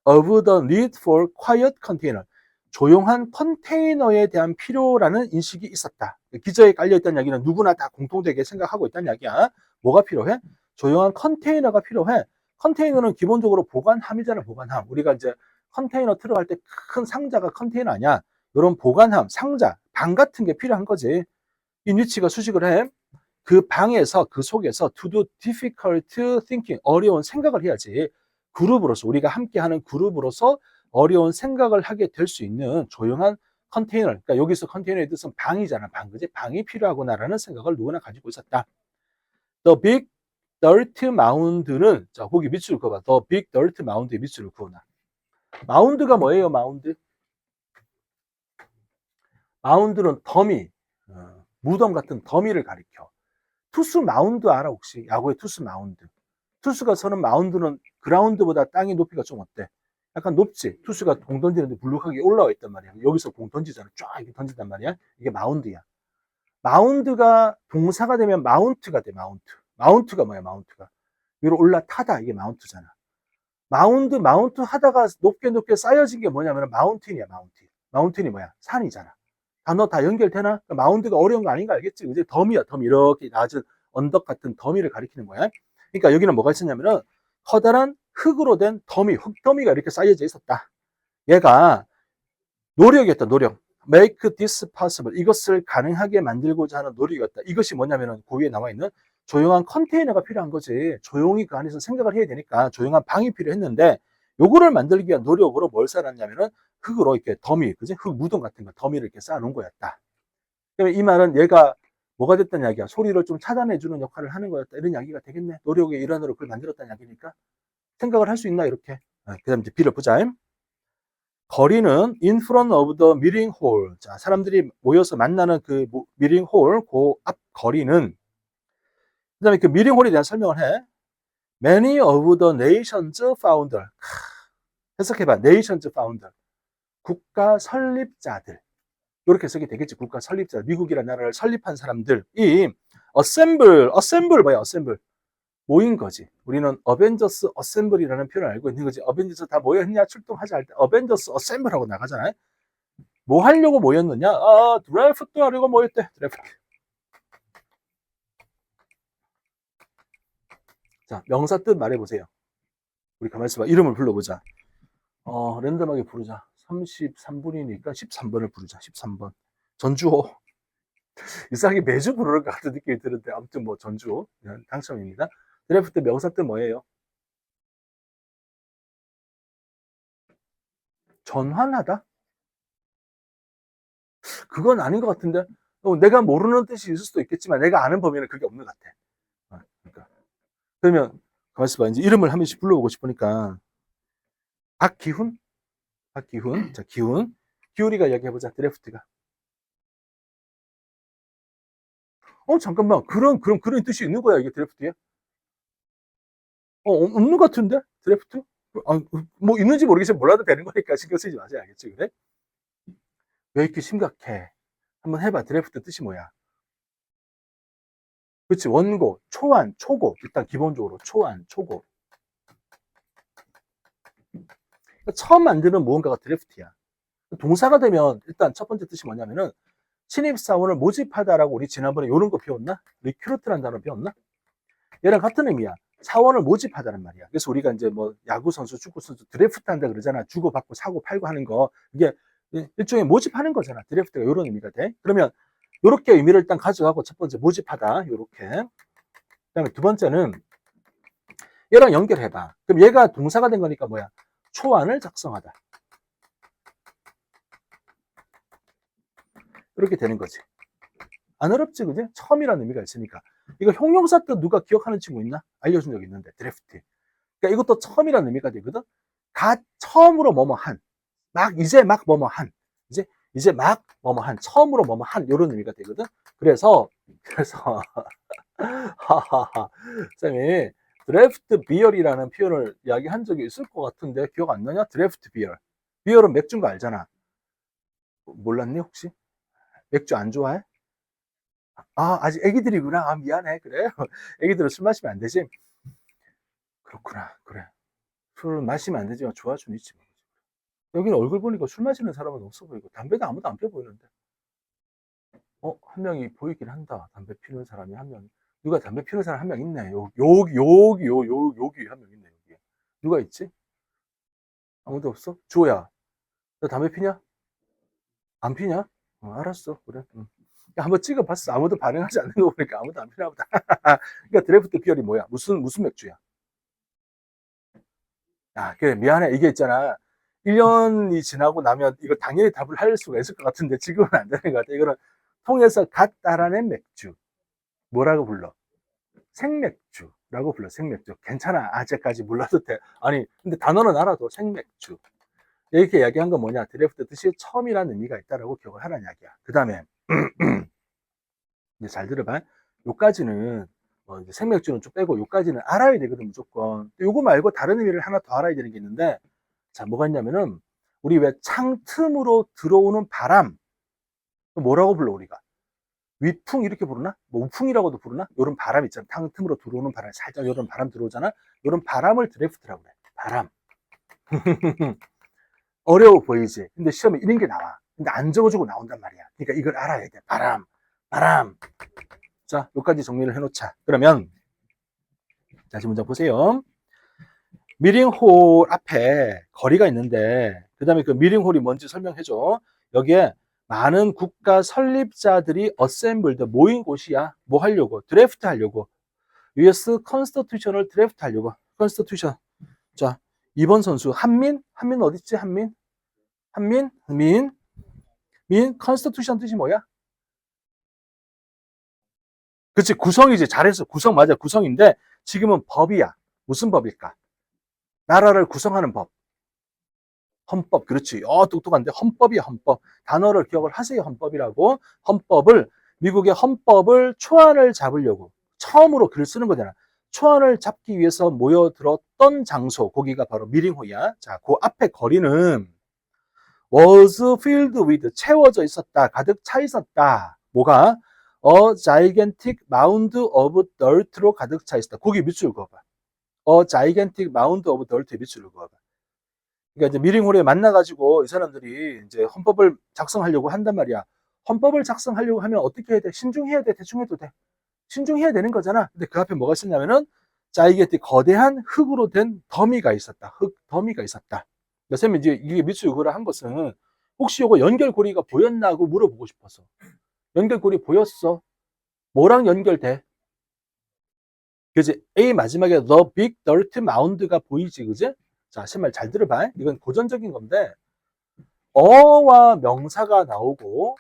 of the need for quiet container. 조용한 컨테이너에 대한 필요라는 인식이 있었다. 기저에 깔려있다는 이야기는 누구나 다 공통되게 생각하고 있다는 이야기야. 뭐가 필요해? 조용한 컨테이너가 필요해. 컨테이너는 기본적으로 보관함이잖아, 보관함. 우리가 이제 컨테이너 들어갈 때 큰 상자가 컨테이너 아니야. 이런 보관함, 상자, 방 같은 게 필요한 거지. 이 니치가 수식을 해. 그 방에서, 그 속에서 to do difficult thinking, 어려운 생각을 해야지. 그룹으로서, 우리가 함께하는 그룹으로서 어려운 생각을 하게 될 수 있는 조용한 컨테이너. 그러니까 여기서 컨테이너의 뜻은 방이잖아, 방. 그지? 방이 필요하구나라는 생각을 누구나 가지고 있었다. The big dirt mound는, 자, 거기 밑줄을 그어봐. The big dirt mound의 밑줄을 그어놔. 마운드가 뭐예요, 마운드? 마운드는 더미, 무덤 같은 더미를 가리켜. 투수 마운드 알아, 혹시? 야구의 투수 마운드. 투수가 서는 마운드는 그라운드보다 땅의 높이가 좀 어때? 약간 높지. 투수가 공 던지는데 불룩하게 올라와 있단 말이야. 여기서 공 던지잖아. 쫙 이렇게 던진단 말이야. 이게 마운드야. 마운드가 동사가 되면 마운트가 돼. 마운트가 뭐야? 마운트가 위로 올라타다. 이게 마운트잖아. 마운트 하다가 높게 쌓여진 게 뭐냐면 마운틴이야. 마운틴이 뭐야? 산이잖아. 단어 다 연결되나? 마운드가 어려운 거 아닌 거 알겠지? 이제 덤이야. 덤 이렇게 낮은 언덕 같은 더미를 가리키는 거야. 그러니까 여기는 뭐가 있었냐면은 커다란 흙으로 된 더미, 흙더미가 이렇게 쌓여져 있었다. 얘가 노력이었다. 노력. Make this possible. 이것을 가능하게 만들고자 하는 노력이었다. 이것이 뭐냐면은 그 위에 나와 있는 조용한 컨테이너가 필요한 거지. 조용히 그 안에서 생각을 해야 되니까 조용한 방이 필요했는데 요거를 만들기 위한 노력으로 뭘 쌓아놨냐면은 흙으로 이렇게 더미, 그지? 흙 무덤 같은 거 더미를 이렇게 쌓아놓은 거였다. 그러면 이 말은 얘가 뭐가 됐다는 이야기야. 소리를 좀 차단해주는 역할을 하는 거였다. 이런 이야기가 되겠네. 노력의 일환으로 그걸 만들었다는 이야기니까 생각을 할 수 있나 이렇게. 그 다음 이제 B를 보자. 거리는 in front of the meeting hall. 자, 사람들이 모여서 만나는 그 meeting hall, 그 앞 거리는. 그 다음에 그 meeting hall에 대한 설명을 해. Many of the nations founder. 해석해봐. nations founder. 국가 설립자들. 이렇게 해석이 되겠지. 국가 설립자. 미국이라는 나라를 설립한 사람들이 assemble 뭐야? assemble. 모인 거지. 우리는 어벤져스 어셈블이라는 표현을 알고 있는 거지. 어벤져스 다 모였냐 출동하자 할 때 어벤져스 어셈블하고 나가잖아요. 뭐 하려고 모였느냐? 드래프트 하려고 모였대. 드래프트. 자, 명사 뜻 말해보세요. 우리 가만히 있어봐. 이름을 불러보자. 랜덤하게 부르자. 33분이니까 13번을 부르자. 13번. 전주호. 이상하게 매주 부르는 것 같은 느낌이 드는데 아무튼 뭐 전주호 당첨입니다. 드래프트 명사 뜻 뭐예요? 전환하다? 그건 아닌 것 같은데 내가 모르는 뜻이 있을 수도 있겠지만 내가 아는 범위는 그게 없는 것 같아. 그러니까. 그러면 가만있어 봐. 이제 이름을 한 번씩 불러보고 싶으니까 박기훈? 박기훈. 자, 기훈. 기훈이가 이야기해보자. 드래프트가. 잠깐만. 그럼 그런 뜻이 있는 거야. 이게 드래프트야? 없는 것 같은데? 드래프트? 뭐 있는지 모르겠지만 몰라도 되는 거니까 신경 쓰지 마세요. 알겠지? 그래? 왜 이렇게 심각해? 한번 해봐. 드래프트 뜻이 뭐야? 그렇지. 원고, 초안, 초고. 일단 기본적으로 초안, 초고. 그러니까 처음 만드는 무언가가 드래프트야. 동사가 되면 일단 첫 번째 뜻이 뭐냐면은 신입사원을 모집하다라고 우리 지난번에 이런 거 배웠나? 리크루트라는 단어 배웠나? 얘랑 같은 의미야. 사원을 모집하다는 말이야. 그래서 우리가 이제 뭐 야구선수, 축구선수 드래프트 한다 그러잖아. 주고받고 사고 팔고 하는 거. 이게 일종의 모집하는 거잖아. 드래프트가 이런 의미가 돼. 그러면 이렇게 의미를 일단 가져가고 첫 번째 모집하다. 이렇게. 그다음에 두 번째는 얘랑 연결해봐. 그럼 얘가 동사가 된 거니까 뭐야? 초안을 작성하다. 이렇게 되는 거지. 안 어렵지, 그지? 처음이라는 의미가 있으니까. 이거 형용사 뜻 누가 기억하는 친구 있나? 알려준 적 있는데, 드래프트. 그러니까 이것도 처음이라는 의미가 되거든? 처음으로 뭐뭐 한. 이제 막 뭐뭐 한. 이제 막 뭐뭐 한. 처음으로 뭐뭐 한. 이런 의미가 되거든? 그래서, 하하하. 쌤이 드래프트 비열이라는 표현을 이야기한 적이 있을 것 같은데, 기억 안 나냐? 드래프트 비열. 비열은 맥주인 거 알잖아. 몰랐니, 혹시? 맥주 안 좋아해? 아직 애기들이구나. 미안해. 그래. 애기들은 술 마시면 안 되지. 그렇구나. 그래. 술 마시면 안 되지만 좋아할 수는 있지. 여기는 얼굴 보니까 술 마시는 사람은 없어 보이고, 담배도 아무도 안 펴 보이는데. 한 명이 보이긴 한다. 담배 피우는 사람이 한 명. 누가 담배 피우는 사람 한 명 있네. 여기 한 명 있네. 여기. 누가 있지? 아무도 없어? 주호야, 너 담배 피냐? 안 피냐? 알았어. 그래. 응. 한번 찍어봤어. 아무도 반응하지 않는 거 보니까 아무도 안 피나 보다. 그러니까 드래프트 비열이 뭐야? 무슨 맥주야? 그래, 미안해. 이게 있잖아. 1년이 지나고 나면 이거 당연히 답을 할 수가 있을 것 같은데 지금은 안 되는 것 같아. 이거는 통해서 갓 따라낸 맥주. 뭐라고 불러? 생맥주라고 불러. 생맥주. 괜찮아. 아직까지 몰라도 돼. 아니, 근데 단어는 알아도 생맥주. 이렇게 이야기한 건 뭐냐? 드래프트 뜻이 처음이라는 의미가 있다라고 기억을 하라는 이야기야. 그 다음에 이제 잘 들어봐. 요까지는 이제 생맥주는 좀 빼고 요까지는 알아야 되거든 무조건. 요거 말고 다른 의미를 하나 더 알아야 되는 게 있는데 자, 뭐가 있냐면은 우리 왜 창 틈으로 들어오는 바람 뭐라고 불러 우리가? 위풍 이렇게 부르나? 뭐 우풍이라고도 부르나? 요런 바람 있잖아. 창 틈으로 들어오는 바람, 살짝 요런 바람 들어오잖아. 요런 바람을 드래프트라고 그래. 바람. 어려워 보이지? 근데 시험에 이런 게 나와. 근데 안 적어주고 나온단 말이야. 그러니까 이걸 알아야 돼. 바람, 바람. 자, 여기까지 정리를 해놓자. 그러면 다시 문장 보세요. 미링홀 앞에 거리가 있는데 그 다음에 그 미링홀이 뭔지 설명해줘. 여기에 많은 국가 설립자들이 어셈블드 모인 곳이야. 뭐 하려고? 드래프트 하려고. US 컨스티튜션을 드래프트 하려고. 컨스티튜션. 자, 2번 선수 한민? 한민 어딨지? 한민? 한민? 민? 컨스티튜션 뜻이 뭐야? 그치, 구성이지. 잘했어. 구성 맞아. 구성인데 지금은 법이야. 무슨 법일까? 나라를 구성하는 법. 헌법. 그렇지. 똑똑한데 헌법이야, 헌법. 단어를 기억을 하세요. 헌법이라고. 헌법을 미국의 헌법을 초안을 잡으려고 처음으로 글을 쓰는 거잖아. 초안을 잡기 위해서 모여들었던 장소. 거기가 바로 미링호야. 자, 그 앞에 거리는 was filled with 채워져 있었다. 가득 차 있었다. 뭐가? A gigantic mound of dirt로 가득 차 있었다. 거기 밑줄 그어봐. A gigantic mound of dirt에 밑줄을 그어봐. 그러니까 이제 미링홀에 만나가지고 이 사람들이 이제 헌법을 작성하려고 한단 말이야. 헌법을 작성하려고 하면 어떻게 해야 돼? 신중해야 돼? 대충 해도 돼? 신중해야 되는 거잖아. 근데 그 앞에 뭐가 있었냐면은 자이게티 거대한 흙으로 된 더미가 있었다. 흙 더미가 있었다. 선생님 이제 이게 밑줄 그거를 한 것은 혹시 요거 연결고리가 보였나 하고 물어보고 싶어서. 연결고리 보였어. 뭐랑 연결돼? 그지? A 마지막에 The Big Dirt Mound가 보이지, 그지? 자, 신말 잘 들어봐. 이건 고전적인 건데, 어와 명사가 나오고,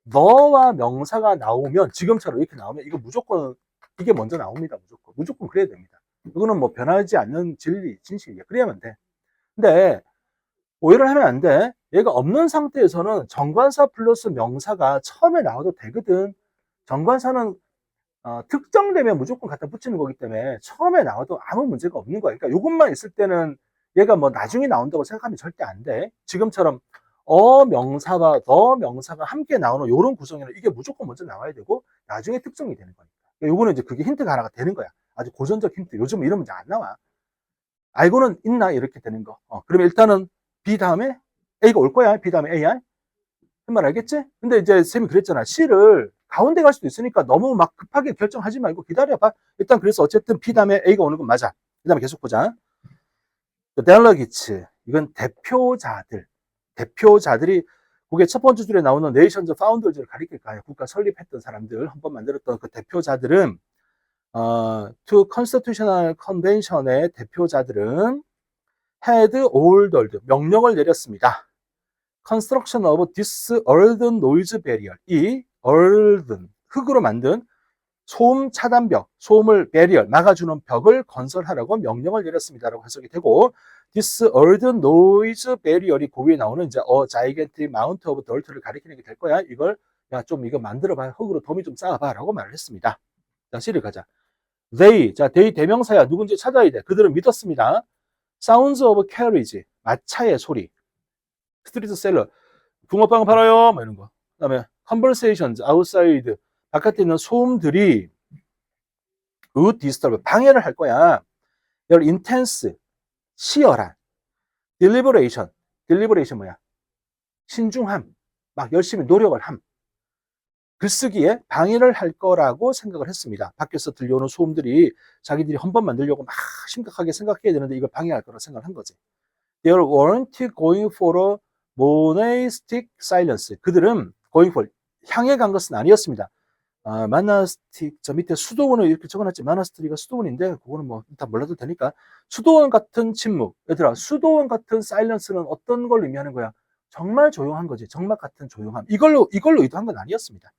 너와 명사가 나오면, 지금처럼 이렇게 나오면, 이거 무조건, 이게 먼저 나옵니다. 무조건. 무조건 그래야 됩니다. 이거는 뭐 변하지 않는 진리, 진실이야. 그래야만 돼. 근데, 오해를 하면 안 돼. 얘가 없는 상태에서는 정관사 플러스 명사가 처음에 나와도 되거든. 정관사는 특정되면 무조건 갖다 붙이는 거기 때문에 처음에 나와도 아무 문제가 없는 거야. 그러니까 이것만 있을 때는 얘가 뭐 나중에 나온다고 생각하면 절대 안 돼. 지금처럼 명사와 더 명사가 함께 나오는 이런 구성에는 이게 무조건 먼저 나와야 되고 나중에 특정이 되는 거니까. 그러니까 요거는 이제 그게 힌트가 하나가 되는 거야. 아주 고전적 힌트. 요즘 이런 문제 안 나와. 알고는 있나 이렇게 되는 거. 그러면 일단은 B 다음에 A가 올 거야. B 다음에 AI. 그 말 알겠지? 근데 이제 쌤이 그랬잖아. C를 가운데 갈 수도 있으니까 너무 막 급하게 결정하지 말고 기다려봐. 일단 그래서 어쨌든 B 다음에 A가 오는 건 맞아. 그 다음에 계속 보자. 델러기츠. 이건 대표자들. 대표자들이 그게 첫 번째 줄에 나오는 네이션즈 파운더즈를 가리킬 거야. 국가 설립했던 사람들, 헌법 만들었던 그 대표자들은 to constitutional convention의 대표자들은 had ordered 명령을 내렸습니다. construction of this earthen noise barrier. 이 earthen 흙으로 만든 소음 차단벽, 소음을 barrier 막아주는 벽을 건설하라고 명령을 내렸습니다라고 해석이 되고 this earthen noise barrier이 그 위에 나오는 이제 gigantic mount of dirt를 가리키는 게 될 거야. 이걸 야 좀 이거 만들어봐. 흙으로 더미 좀 쌓아봐라고 말을 했습니다. 자, C를 가자. they 대명사야. 누군지 찾아야 돼. 그들은 믿었습니다. sounds of carriage 마차의 소리. 스트리트 셀러 붕어빵 팔아요 뭐 이런 거. 그다음에 conversations outside 바깥에 있는 소음들이 would disturb 방해를 할 거야. your intense 치열한 deliberation 뭐야? 신중함 막 열심히 노력을 함 글쓰기에 방해를 할 거라고 생각을 했습니다. 밖에서 들려오는 소음들이 자기들이 헌법 만들려고 막 심각하게 생각해야 되는데 이걸 방해할 거라고 생각을 한 거지. They weren't going for a monastic silence. 그들은 going for 향해 간 것은 아니었습니다. 마나스틱 저 밑에 수도원을 이렇게 적어놨지. 마나스트리가 수도원인데 그거는 뭐 일단 몰라도 되니까 수도원 같은 침묵. 얘들아 수도원 같은 사일런스는 어떤 걸 의미하는 거야? 정말 조용한 거지. 정말 같은 조용함. 이걸로 의도한 건 아니었습니다.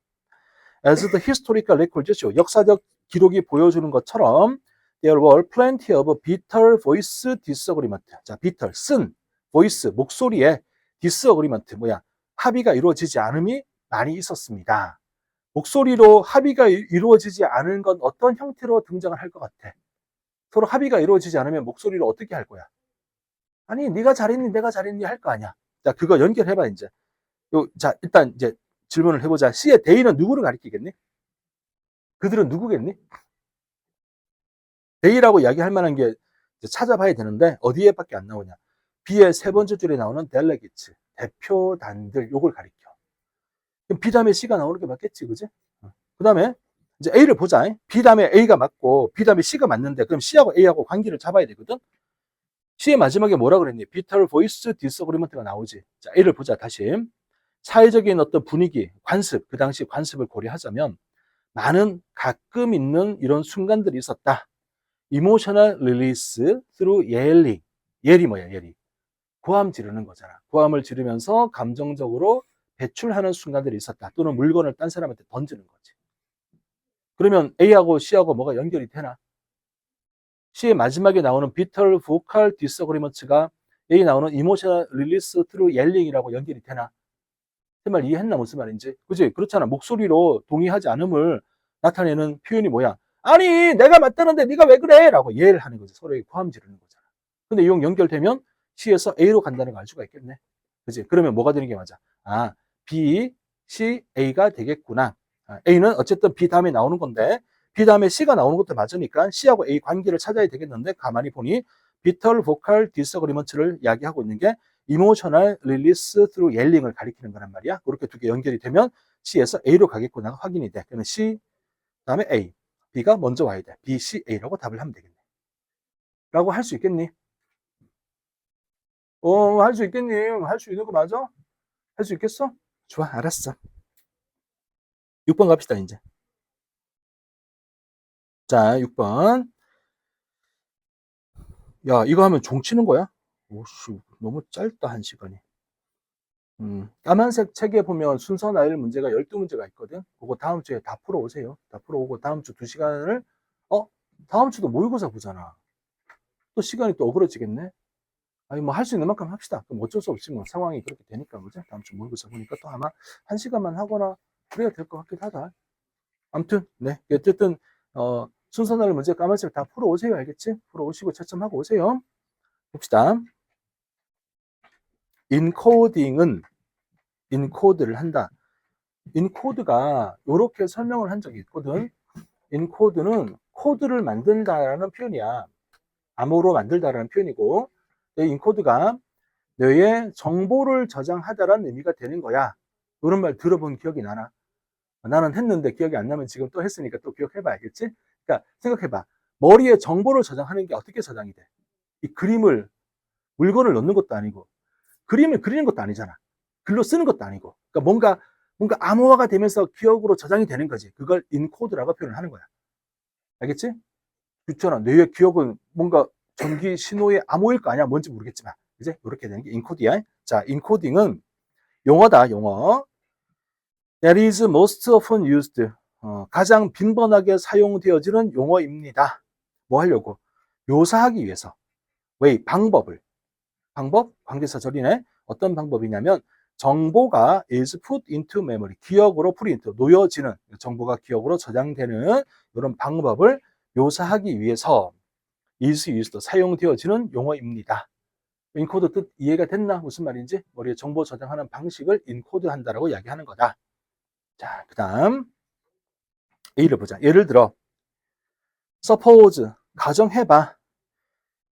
As the historical record show 역사적 기록이 보여주는 것처럼 there were plenty of bitter voice disagreement. 자, bitter 쓴 voice 목소리에 disagreement 뭐야? 합의가 이루어지지 않음이 많이 있었습니다. 목소리로 합의가 이루어지지 않은 건 어떤 형태로 등장을 할 것 같아? 서로 합의가 이루어지지 않으면 목소리로 어떻게 할 거야? 아니, 네가 잘했니, 내가 잘했니 할 거 아니야. 자, 그거 연결해봐, 이제. 자, 일단 이제 질문을 해보자. C의 they는 누구를 가리키겠니? 그들은 누구겠니? they라고 이야기할 만한 게 찾아봐야 되는데, 어디에밖에 안 나오냐. B의 세 번째 줄에 나오는 delegates, 대표단들, 요걸 가리켜. 그럼 B 다음에 C가 나오는 게 맞겠지, 그지? 그 다음에 이제 A를 보자. B 다음에 A가 맞고, B 다음에 C가 맞는데, 그럼 C하고 A하고 관계를 잡아야 되거든? C의 마지막에 뭐라 그랬니? bitter voice disagreement가 나오지. 자, A를 보자, 다시. 사회적인 어떤 분위기, 관습, 그 당시 관습을 고려하자면, 많은 가끔 있는 이런 순간들이 있었다. Emotional release through yelling. 예리 뭐야, 예리. 고함 지르는 거잖아. 고함을 지르면서 감정적으로 배출하는 순간들이 있었다. 또는 물건을 딴 사람한테 던지는 거지. 그러면 A하고 C하고 뭐가 연결이 되나? C의 마지막에 나오는 bitter vocal disagreements가 A 나오는 emotional release through yelling이라고 연결이 되나? 그 말 이해했나? 무슨 말인지? 그지? 그렇잖아. 목소리로 동의하지 않음을 나타내는 표현이 뭐야? 아니, 내가 맞다는데 네가 왜 그래? 라고 이해를 하는 거지. 서로에게 포함 지르는 거잖아. 근데 이용 연결되면 C에서 A로 간다는 걸 알 수가 있겠네. 그지? 그러면 뭐가 되는 게 맞아? 아, B, C, A가 되겠구나. A는 어쨌든 B 다음에 나오는 건데 B 다음에 C가 나오는 것도 맞으니까 C하고 A 관계를 찾아야 되겠는데 가만히 보니 비털 보컬 디스어그리먼트를 이야기하고 있는 게 이모셔널 릴리스 트루 옐링을 가리키는 거란 말이야. 그렇게 두 개 연결이 되면 C에서 A로 가겠구나가 확인이 돼. 그러면 C 다음에 A, B가 먼저 와야 돼. B, C, A라고 답을 하면 되겠네. 라고 할 수 있겠니? 할 수 있겠니? 할 수 있는 거 맞아? 할 수 있겠어? 좋아, 알았어. 6번 갑시다, 이제. 자, 6번. 야, 이거 하면 종 치는 거야? 오씨, 너무 짧다, 한 시간이. 까만색 책에 보면 순서 나열 문제가 12문제가 있거든. 그거 다음 주에 다 풀어오세요. 다 풀어오고 다음 주 2시간을 다음 주도 모의고사 보잖아. 또 시간이 또 어그러지겠네. 아니 뭐 할 수 있는 만큼 합시다. 그럼 어쩔 수 없지 뭐 상황이 그렇게 되니까 그죠? 다음 주 모의고사 보니까 또 아마 1시간만 하거나 그래야 될 것 같긴 하다. 아무튼 네 어쨌든 순서 나열 문제 까만색 다 풀어오세요. 알겠지? 풀어오시고 채점하고 오세요. 봅시다. 인코딩은 인코드를 한다. 인코드가 이렇게 설명을 한 적이 있거든. 인코드는 코드를 만든다라는 표현이야. 암호로 만들다라는 표현이고, 인코드가 뇌에 정보를 저장하다라는 의미가 되는 거야. 이런 말 들어본 기억이 나나? 나는 했는데 기억이 안 나면 지금 또 했으니까 또 기억해봐야겠지? 그러니까 생각해봐. 머리에 정보를 저장하는 게 어떻게 저장이 돼? 이 그림을, 물건을 넣는 것도 아니고, 그림을 그리는 것도 아니잖아. 글로 쓰는 것도 아니고. 그러니까 뭔가 암호화가 되면서 기억으로 저장이 되는 거지. 그걸 인코드라고 표현을 하는 거야. 알겠지? 그렇잖아. 뇌의 기억은 뭔가 전기 신호의 암호일 거 아니야. 뭔지 모르겠지만. 이제 이렇게 되는 게 인코딩이야. 자, 인코딩은 용어다, 용어. That is most often used. 가장 빈번하게 사용되어지는 용어입니다. 뭐 하려고? 묘사하기 위해서. way, 방법, 관계사 절이네. 어떤 방법이냐면 정보가 is put into memory, 기억으로 프린트, 놓여지는 정보가 기억으로 저장되는 이런 방법을 묘사하기 위해서 is used, 사용되어지는 용어입니다. 인코드 뜻 이해가 됐나? 무슨 말인지? 머리에 정보 저장하는 방식을 인코드 한다라고 이야기하는 거다. 자, 그 다음 A를 보자. 예를 들어 suppose, 가정해봐.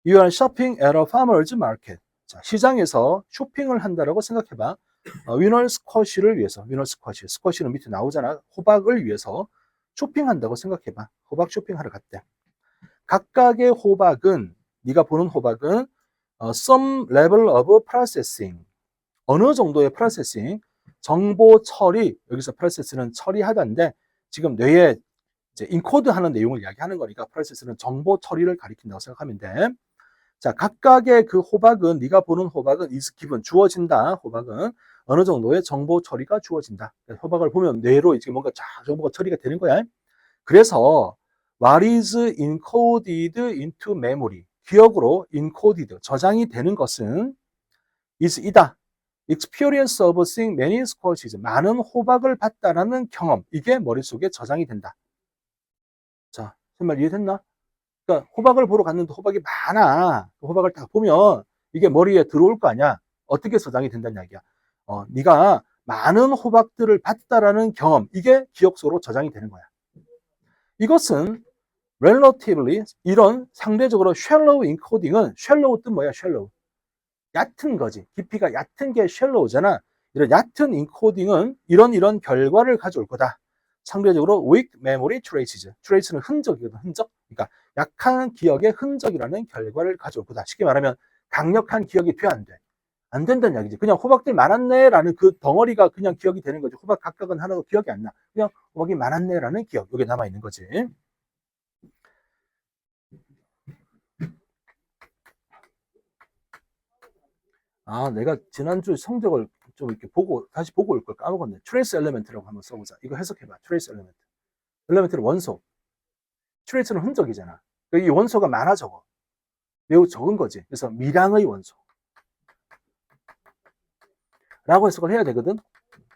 You are shopping at a farmer's market. 자, 시장에서 쇼핑을 한다라고 생각해봐. 위너 스쿼시를 위해서, 위너 스쿼시, 스쿼시는 밑에 나오잖아. 호박을 위해서 쇼핑한다고 생각해봐. 호박 쇼핑하러 갔대. 각각의 호박은, 네가 보는 호박은 some level of processing, 어느 정도의 프로세싱, 정보 처리, 여기서 프로세스는 처리하다인데 지금 뇌에 이제 인코드하는 내용을 이야기하는 거니까 프로세스는 정보 처리를 가리킨다고 생각하면 돼. 자, 각각의 그 호박은, 네가 보는 호박은 is given, 주어진다. 호박은 어느 정도의 정보 처리가 주어진다. 호박을 보면 뇌로 이제 뭔가 쫙 정보가 처리가 되는 거야. 그래서 what is encoded into memory, 기억으로 encoded, 저장이 되는 것은 is 이다. experience of seeing many squashes, 많은 호박을 봤다라는 경험, 이게 머릿속에 저장이 된다. 자, 말 이해됐나? 그러니까 호박을 보러 갔는데 호박이 많아. 호박을 딱 보면 이게 머리에 들어올 거 아니야. 어떻게 저장이 된다는 이야기야. 네가 많은 호박들을 봤다라는 경험, 이게 기억 속으로 저장이 되는 거야. 이것은 relatively, 이런 상대적으로 shallow encoding은, shallow 뜻 뭐야? shallow. 얕은 거지. 깊이가 얕은 게 shallow잖아. 이런 얕은 encoding은 이런 결과를 가져올 거다. 상대적으로 weak memory traces. trace는 흔적이거든, 흔적. 그러니까 약한 기억의 흔적이라는 결과를 가져올 거다. 쉽게 말하면 강력한 기억이 돼, 안 돼? 안 된다는 이야기지. 그냥 호박들 많았네라는 그 덩어리가 그냥 기억이 되는 거지. 호박 각각은 하나도 기억이 안 나. 그냥 호박이 많았네라는 기억. 이게 남아있는 거지. 아, 내가 지난주 성적을 좀 이렇게 다시 보고 올 걸 까먹었네. 트레이스 엘리멘트라고 한번 써보자. 이거 해석해봐. 트레이스 엘리멘트. 엘리멘트는 원소. 트레이스는 흔적이잖아. 이 원소가 많아, 적어. 매우 적은 거지. 그래서 미량의 원소. 라고 해석을 해야 되거든.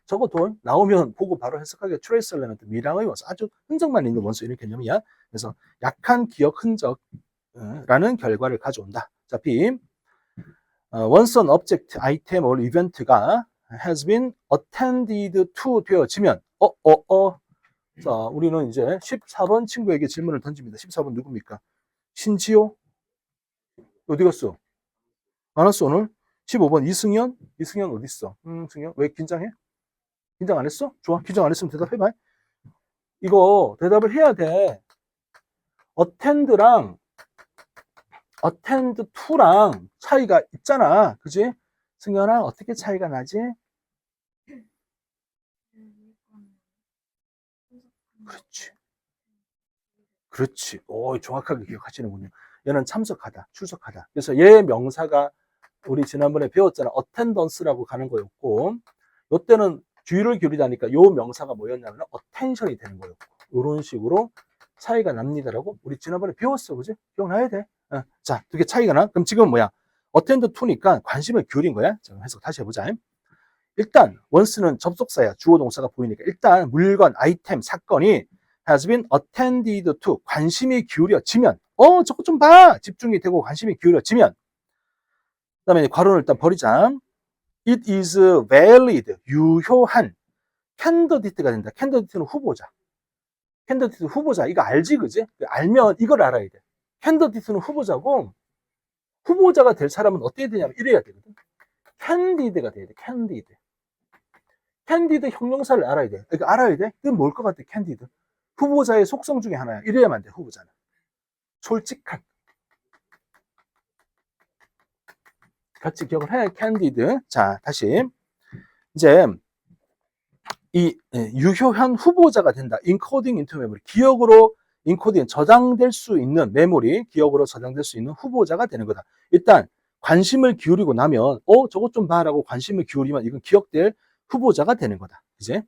적어도 나오면 보고 바로 해석하게 트레이스 엘리멘트, 미량의 원소. 아주 흔적만 있는 원소, 이런 개념이야. 그래서 약한 기억 흔적라는 결과를 가져온다. 자, B. once an object, item or event가 has been attended to 되어지면 자, 우리는 이제 14번 친구에게 질문을 던집니다. 14번 누굽니까? 신지호? 어디 갔어? 안 왔어, 오늘? 15번 이승현? 이승현 어디 있어? 승현 왜 긴장해? 긴장 안 했어? 좋아, 긴장 안 했으면 대답해봐. 이거 대답을 해야 돼. attend랑 attend to랑 차이가 있잖아. 그지? 승현아, 어떻게 차이가 나지? 그렇지. 그렇지. 오, 정확하게 기억하시는군요. 얘는 참석하다, 출석하다. 그래서 얘의 명사가 우리 지난번에 배웠잖아. attendance라고 가는 거였고, 요때는 주의를 기울이다니까 요 명사가 뭐였냐면 attention이 되는 거였고, 이런 식으로 차이가 납니다라고 우리 지난번에 배웠어. 그지? 기억나야 돼. 자, 두 개 차이가 나. 그럼 지금 뭐야? attend to니까 관심을 기울인 거야. 자, 해석 다시 해보자. 일단 once는 접속사야. 주어 동사가 보이니까 일단 물건, 아이템, 사건이 has been attended to, 관심이 기울여지면, 저거 좀 봐, 집중이 되고 관심이 기울여지면, 그 다음에 괄호를 일단 버리자. it is valid, 유효한 candidate가 된다. candidate는 후보자. candidate 후보자, 이거 알지, 그지? 알면 이걸 알아야 돼. candidate는 후보자고, 후보자가 될 사람은 어떻게 되냐면 이래야 되거든. candidate가 돼야 돼. candidate 형용사를 알아야 돼. 그러니까 알아야 돼? 그건 뭘 것 같아, candidate? 후보자의 속성 중에 하나야. 이래야만 돼, 후보자는. 솔직한. 같이 기억을 해, candid. 자, 다시. 이제, 유효한 후보자가 된다. encoding into memory. 기억으로 인코딩, 저장될 수 있는 메모리, 기억으로 저장될 수 있는 후보자가 되는 거다. 일단, 관심을 기울이고 나면, 저것 좀 봐라고 관심을 기울이면 이건 기억될 후보자가 되는 거다. 이제.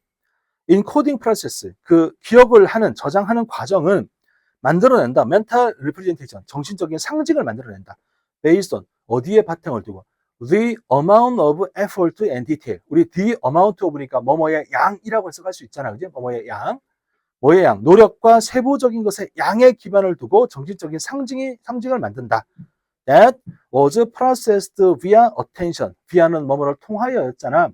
인코딩 프로세스, 그 기억을 하는, 저장하는 과정은 만들어낸다. 멘탈 리프레젠테이션, 정신적인 상징을 만들어낸다. based on, 어디에 바탕을 두고 the amount of effort and detail. 우리 the amount of니까 뭐뭐의 양이라고 해석할 수 있잖아. 그지? 뭐뭐의 양. 뭐의 양, 노력과 세부적인 것에 양에 기반을 두고 정신적인 상징을 만든다. That was processed via attention. via는 뭐뭐를 통하여였잖아.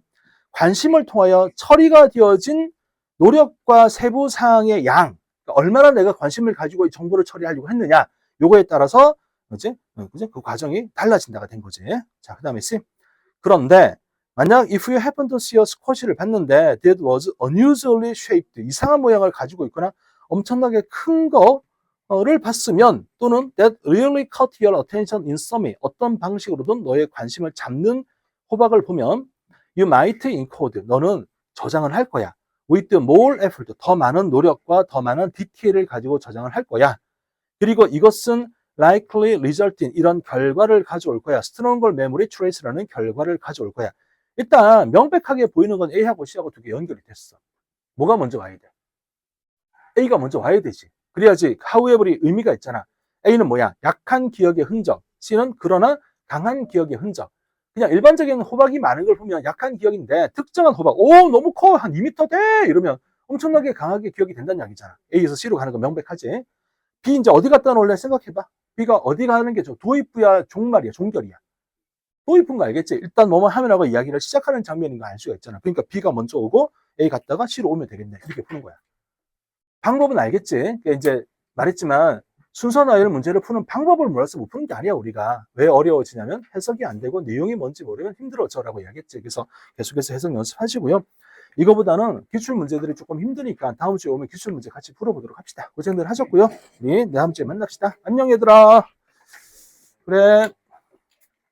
관심을 통하여 처리가 되어진 노력과 세부 사항의 양, 그러니까 얼마나 내가 관심을 가지고 이 정보를 처리하려고 했느냐, 요거에 따라서 그지? 그 과정이 달라진다가 된 거지. 자, 그다음에 C. 그런데 만약 if you happen to see a squash를 봤는데 that was unusually shaped, 이상한 모양을 가지고 있거나 엄청나게 큰 거를 봤으면, 또는 that really caught your attention in some way, 어떤 방식으로든 너의 관심을 잡는 호박을 보면 you might encode, 너는 저장을 할 거야. with more effort, 더 많은 노력과 더 많은 디테일을 가지고 저장을 할 거야. 그리고 이것은 likely result in, 이런 결과를 가져올 거야. stronger memory trace라는 결과를 가져올 거야. 일단 명백하게 보이는 건 A하고 C하고 두 개 연결이 됐어. 뭐가 먼저 와야 돼? A가 먼저 와야 되지. 그래야지 however이 의미가 있잖아. A는 뭐야? 약한 기억의 흔적. C는 그러나 강한 기억의 흔적. 그냥 일반적인 호박이 많은 걸 보면 약한 기억인데, 특정한 호박, 너무 커, 한 2m 돼, 이러면 엄청나게 강하게 기억이 된다는 이야기잖아. A에서 C로 가는 건 명백하지. B 이제 어디 갖다 놓을래 생각해봐. B가 어디 가는 게 도입부야, 종말이야, 종결이야? 도입은 거 알겠지? 일단 뭐뭐 하면하고 이야기를 시작하는 장면인 거 알 수가 있잖아. 그러니까 B가 먼저 오고 A 갔다가 C로 오면 되겠네. 이렇게 푸는 거야. 방법은 알겠지? 그러니까 이제 말했지만 순서 나열 문제를 푸는 방법을 몰라서 못 푸는 게 아니야, 우리가. 왜 어려워지냐면 해석이 안 되고 내용이 뭔지 모르면 힘들어져라고 이야기했지. 그래서 계속해서 해석 연습하시고요. 이거보다는 기출 문제들이 조금 힘드니까 다음 주에 오면 기출 문제 같이 풀어보도록 합시다. 고생들 하셨고요. 우리 다음 주에 만납시다. 안녕, 얘들아. 그래.